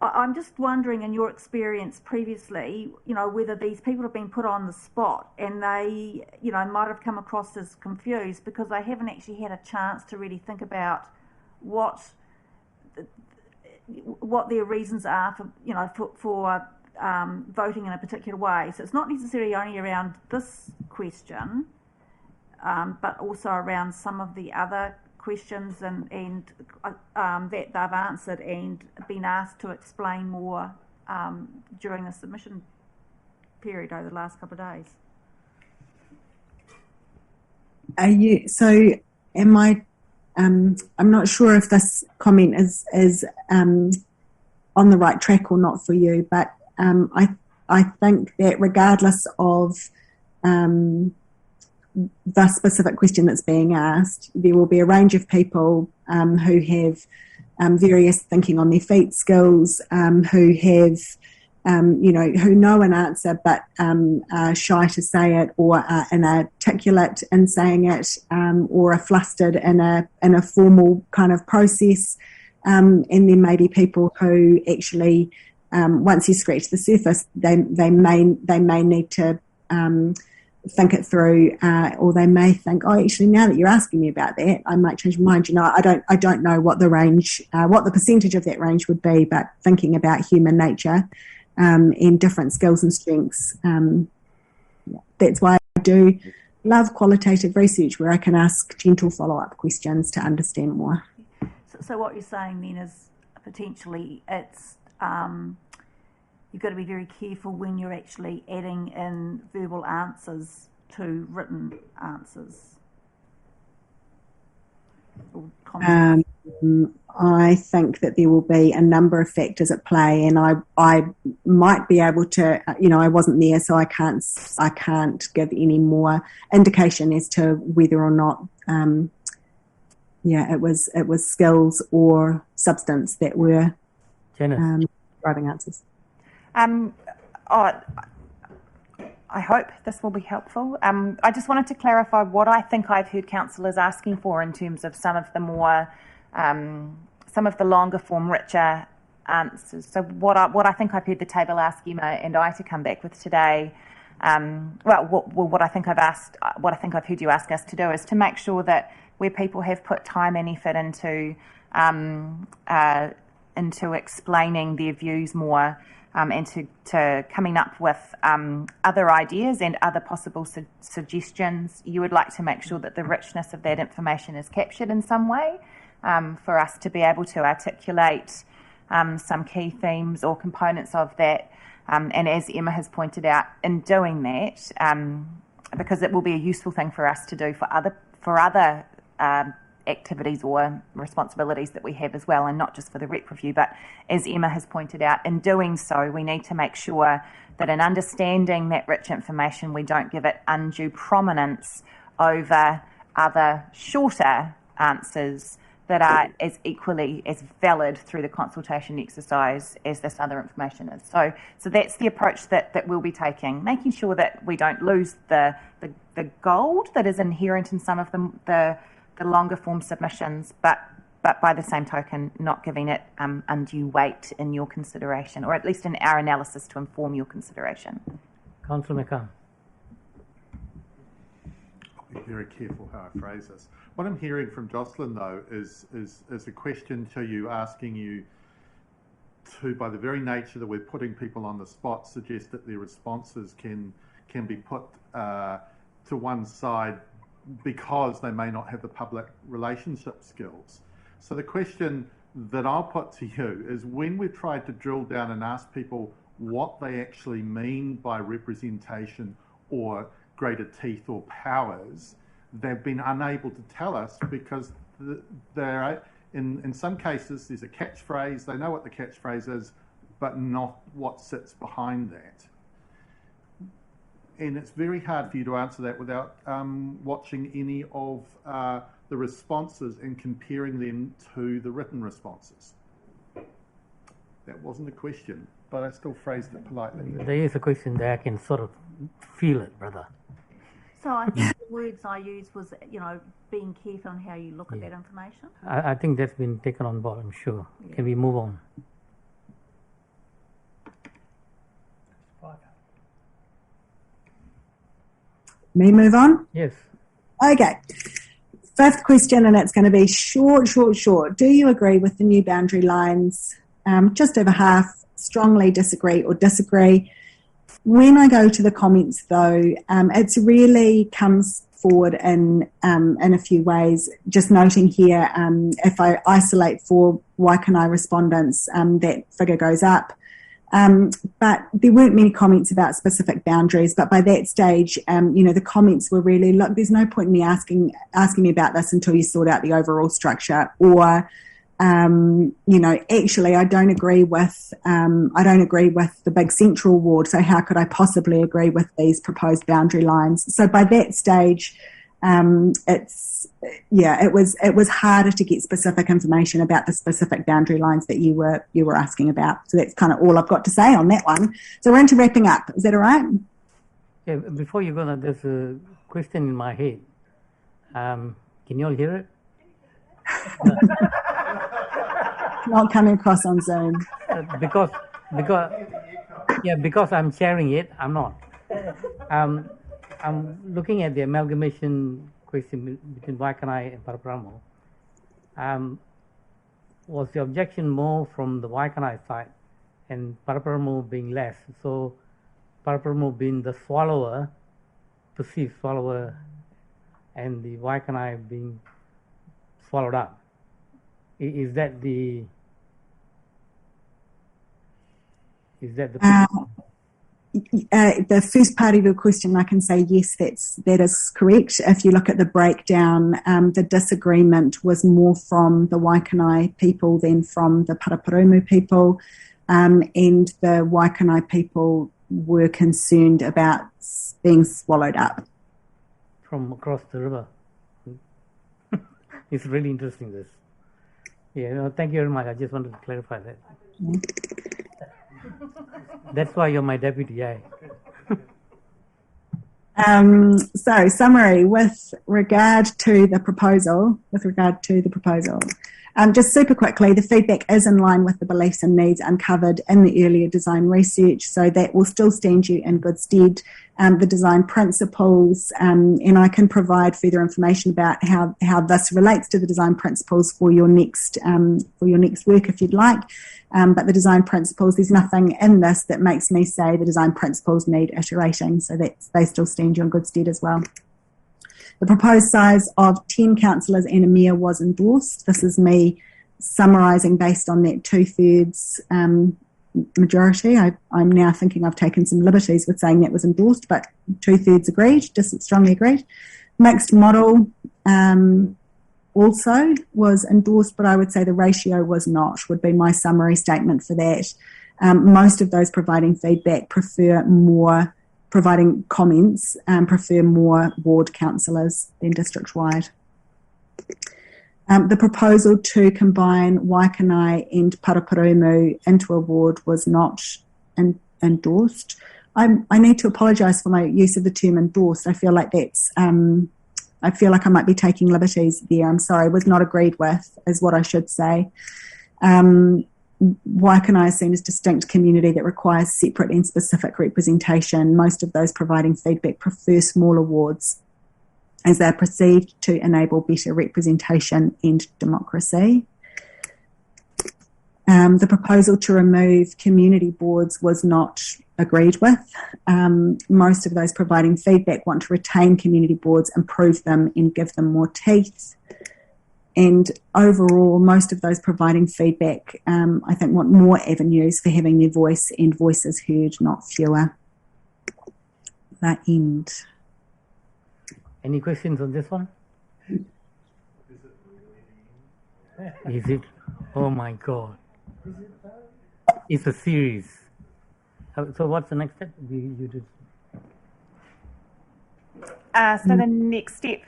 I'm just wondering, in your experience previously, whether these people have been put on the spot and they, might have come across as confused because they haven't actually had a chance to really think about what their reasons are for voting in a particular way. So it's not necessarily only around this question, but also around some of the other questions and that they've answered and been asked to explain more during the submission period over the last couple of days. Am I? I'm not sure if this comment is on the right track or not for you, but I think that regardless of the specific question that's being asked, there will be a range of people who have various thinking on their feet skills, who have, who know an answer but are shy to say it, or are inarticulate in saying it, or are flustered in a formal kind of process. And then maybe people who actually, once you scratch the surface, they may need to think it through, or they may think, oh, actually, now that you're asking me about that, I might change my mind. I don't know what the range, what the percentage of that range would be, but thinking about human nature and different skills and strengths, that's why I do love qualitative research where I can ask gentle follow-up questions to understand more. So what you're saying then is potentially it's you've got to be very careful when you're actually adding in verbal answers to written answers. I think that there will be a number of factors at play, and I might be able to, I wasn't there, so I can't give any more indication as to whether or not, it was skills or substance that were driving answers. I hope this will be helpful. I just wanted to clarify what I think I've heard councillors asking for in terms of some of the more, some of the longer form, richer answers. So what I think I've heard the table ask Emma and I to come back with today, what I think I've heard you ask us to do is to make sure that where people have put time and effort into into explaining their views more and to coming up with other ideas and other possible suggestions. You would like to make sure that the richness of that information is captured in some way for us to be able to articulate some key themes or components of that. And as Emma has pointed out, in doing that, because it will be a useful thing for us to do for other activities or responsibilities that we have as well, and not just for the rep review, but as Emma has pointed out, in doing so, we need to make sure that in understanding that rich information, we don't give it undue prominence over other shorter answers that are as equally as valid through the consultation exercise as this other information is. So that's the approach that we'll be taking, making sure that we don't lose the gold that is inherent in some of the longer form submissions, but by the same token, not giving it undue weight in your consideration, or at least in our analysis to inform your consideration. Councillor McCann. I'll be very careful how I phrase this. What I'm hearing from Jocelyn, though, is a question to you, asking you to, by the very nature that we're putting people on the spot, suggest that their responses can be put to one side because they may not have the public relationship skills. So the question that I'll put to you is, when we've tried to drill down and ask people what they actually mean by representation or greater teeth or powers, they've been unable to tell us because they're, in some cases there's a catchphrase, they know what the catchphrase is, but not what sits behind that. And it's very hard for you to answer that without watching any of the responses and comparing them to the written responses. That wasn't a question, but I still phrased it politely. There is a question there, I can sort of feel it, brother. So I think the words I used was, being careful on how you look at that information. I think that's been taken on board, I'm sure. Yeah. Can we move on? Me move on? Yes. Okay. Fifth question, and it's going to be short. Do you agree with the new boundary lines? Just over half strongly disagree or disagree. When I go to the comments, though, it really comes forward in a few ways. Just noting here, if I isolate for Waikanae respondents, that figure goes up. But there weren't many comments about specific boundaries. But by that stage, the comments were really, look, there's no point in me asking me about this until you sort out the overall structure, or actually, I don't agree with the big central ward. So how could I possibly agree with these proposed boundary lines? So by that stage, it was harder to get specific information about the specific boundary lines that you were asking about. So that's kind of all I've got to say on that one. So we're into wrapping up. Is that all right? Yeah. Before you go, there's a question in my head. Can you all hear it? Not coming across on Zoom. Because I'm sharing it, I'm not. I'm looking at the amalgamation question between Waikanae and Paraparaumu. Was the objection more from the Waikanae side and Paraparaumu being less? So Paraparaumu being the swallower, perceived swallower, and the Waikanae being swallowed up. Is that the the first part of your question, I can say yes, that is correct. If you look at the breakdown, the disagreement was more from the Waikanae people than from the Paraparaumu people, and the Waikanae people were concerned about being swallowed up. From across the river. It's really interesting, this. Yeah, no, thank you very much. I just wanted to clarify that. That's why you're my deputy, yeah. So, summary with regard to the proposal. Just super quickly, the feedback is in line with the beliefs and needs uncovered in the earlier design research, so that will still stand you in good stead. The design principles, and I can provide further information about how this relates to the design principles for your next work if you'd like. But the design principles, there's nothing in this that makes me say the design principles need iterating, so that they still stand you in good stead as well. The proposed size of 10 councillors and a mayor was endorsed. This is me summarising based on that 2/3 majority. I'm now thinking I've taken some liberties with saying that was endorsed, but 2/3 agreed, just strongly agreed. Mixed model also was endorsed, but I would say the ratio was not, would be my summary statement for that. Most of those providing feedback providing comments, prefer more ward councillors than district-wide. The proposal to combine Waikanai and Paraparumu into a ward was not endorsed. I need to apologise for my use of the term endorsed. I feel like I might be taking liberties there. I'm sorry, was not agreed with, is what I should say. Waikanai is seen as distinct community that requires separate and specific representation. Most of those providing feedback prefer smaller wards as they're perceived to enable better representation and democracy. The proposal to remove community boards was not agreed with. Most of those providing feedback want to retain community boards, improve them and give them more teeth. And overall, most of those providing feedback, I think, want more avenues for having their voice and voices heard, not fewer. That end. Any questions on this one? Is it? Oh my God. It's a series. So what's the next step? You did. So the next step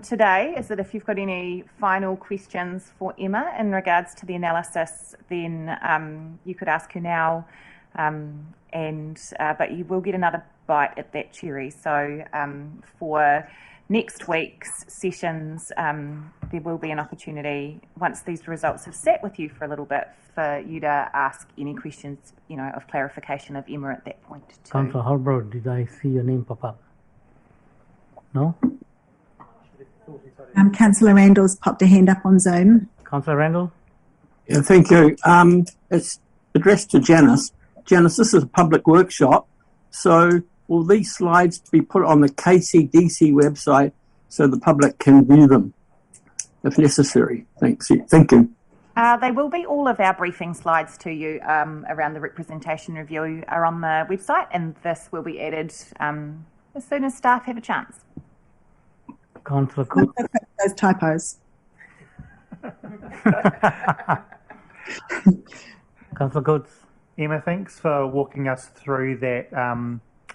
today is that if you've got any final questions for Emma in regards to the analysis, then you could ask her now, but you will get another bite at that cherry. So for next week's sessions, there will be an opportunity, once these results have sat with you for a little bit, for you to ask any questions, of clarification of Emma at that point too. Councillor Holbrook, did I see your name pop up? No? Councillor Randall's popped a hand up on Zoom. Councillor Randall? Yeah, thank you. It's addressed to Janice. Janice, this is a public workshop, so will these slides be put on the KCDC website so the public can view them, if necessary? Thank you. They will be. All of our briefing slides to you around the representation review are on the website, and this will be added as soon as staff have a chance. Councillor Cook. Those typos. Councillor Coates. Emma, thanks for walking us through that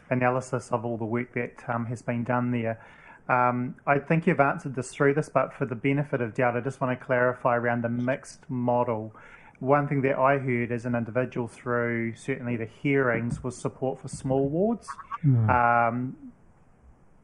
analysis of all the work that has been done there. I think you've answered through this, but for the benefit of doubt, I just want to clarify around the mixed model. One thing that I heard as an individual through certainly the hearings was support for small wards.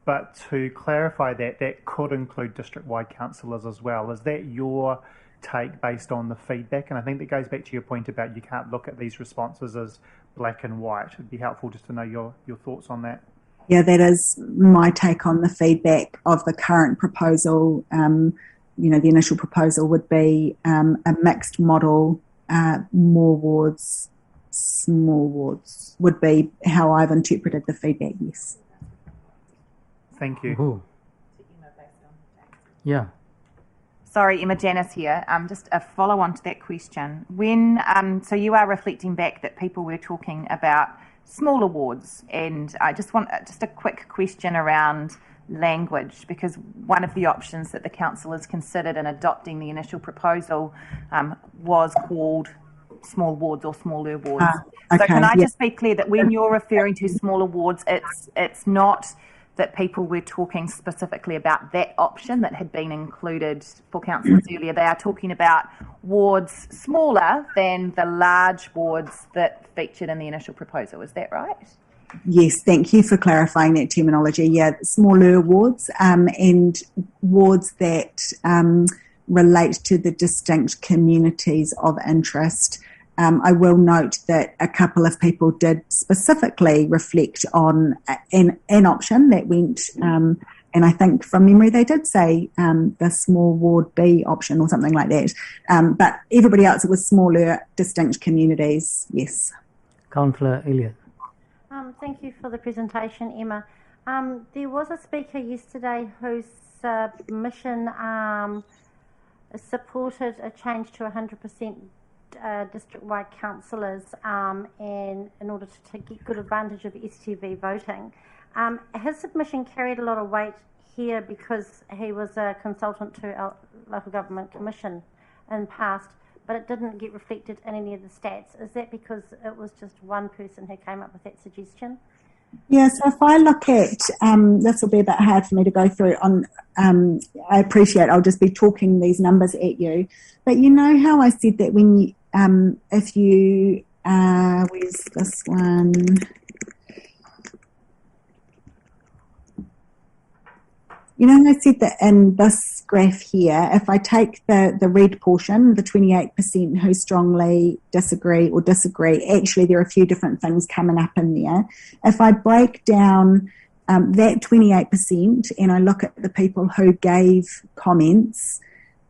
But to clarify that could include district-wide councillors as well. Is that your take based on the feedback? And I think that goes back to your point about you can't look at these responses as black and white. It'd be helpful just to know your thoughts on that. Yeah, that is my take on the feedback of the current proposal. The initial proposal would be a mixed model, more wards, small wards, would be how I've interpreted the feedback, yes. Thank you. Ooh. Yeah. Sorry, Emma, Janice here. Just a follow-on to that question. When so you are reflecting back that people were talking about smaller wards, and I just want a quick question around language, because one of the options that the councillors considered in adopting the initial proposal was called small wards or smaller wards. So can I just be clear that when you're referring to smaller wards, it's not that people were talking specifically about that option that had been included for councillors earlier. They are talking about wards smaller than the large wards that featured in the initial proposal. Is that right? Yes, thank you for clarifying that terminology. Yeah, smaller wards and wards that relate to the distinct communities of interest. I will note that a couple of people did specifically reflect on an option that went, and I think from memory they did say the small Ward B option or something like that. But everybody else, it was smaller, distinct communities, yes. Councillor Elliott. Thank you for the presentation, Emma. There was a speaker yesterday whose submission supported a change to 100% district-wide councillors and in order to get good advantage of STV voting. His submission carried a lot of weight here because he was a consultant to our local government commission in the past, but it didn't get reflected in any of the stats. Is that because it was just one person who came up with that suggestion? Yeah, so if I look at, this will be a bit hard for me to go through on, I appreciate I'll just be talking these numbers at you, but you know how I said that when you, if you, where's this one? You know, I said that in this graph here, if I take the red portion, the 28% who strongly disagree, actually there are a few different things coming up in there. If I break down that 28% and I look at the people who gave comments,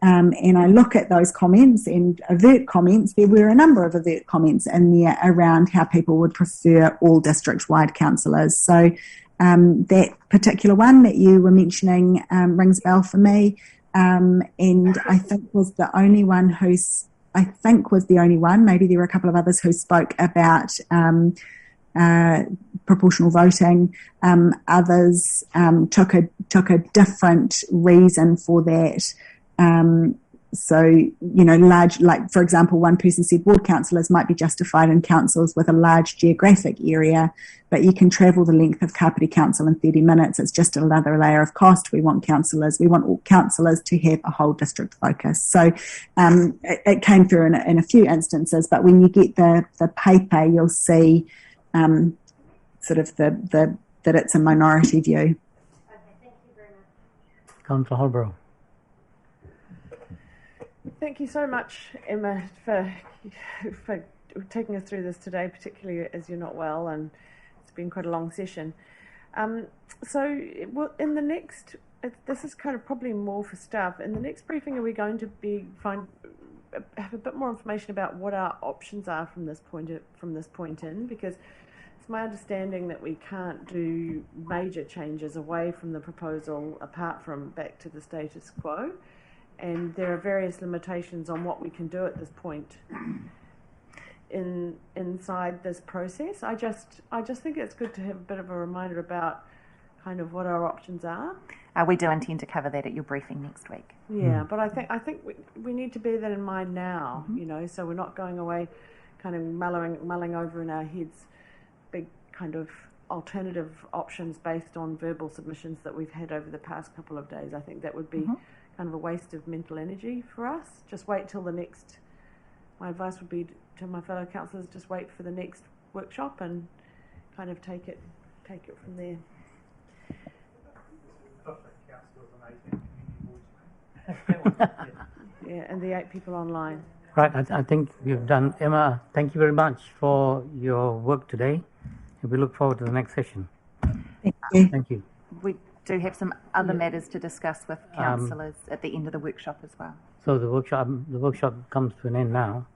and I look at those comments and overt comments, there were a number of overt comments in there around how people would prefer all district-wide councillors. So that particular one that you were mentioning rings a bell for me, and I think was the only one maybe there were a couple of others who spoke about proportional voting. Others took a different reason for that. So, you know, like for example, one person said ward councillors might be justified in councils with a large geographic area, but you can travel the length of Kapiti Council in 30 minutes. It's just another layer of cost. We want all councillors to have a whole district focus. So it came through in a few instances, but when you get the paper, you'll see sort of that it's a minority view. Okay, thank you very much. Councillor Holbrook. Thank you so much, Emma, for taking us through this today, particularly as you're not well and it's been quite a long session. So in the next, this is kind of probably more for staff. In the next briefing, are we going to have a bit more information about what our options are from this point in? Because it's my understanding that we can't do major changes away from the proposal apart from back to the status quo. And there are various limitations on what we can do at this point inside this process. I just think it's good to have a bit of a reminder about kind of what our options are. We do intend to cover that at your briefing next week. Yeah, but I think we need to bear that in mind now, you know, so we're not going away kind of mulling over in our heads big kind of alternative options based on verbal submissions that we've had over the past couple of days. I think that would be kind of a waste of mental energy for us. Just wait till the next, my advice would be to my fellow councillors, just wait for the next workshop and kind of take it from there. Yeah, and the 8 people online. Right, I think we've done. Emma, thank you very much for your work today. And we look forward to the next session. Thank you. Thank you. We do have some other matters to discuss with councillors at the end of the workshop as well. So the workshop comes to an end now,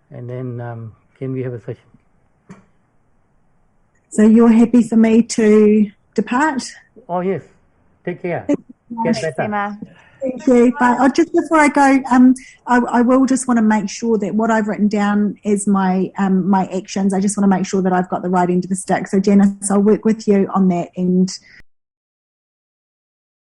and then can we have a session? So you're happy for me to depart? Oh yes. Take care. Thanks, Emma. Thank you. But just before I go, I will just want to make sure that what I've written down is my actions. I just want to make sure that I've got the right end of the stick. So Janice, I'll work with you on that, and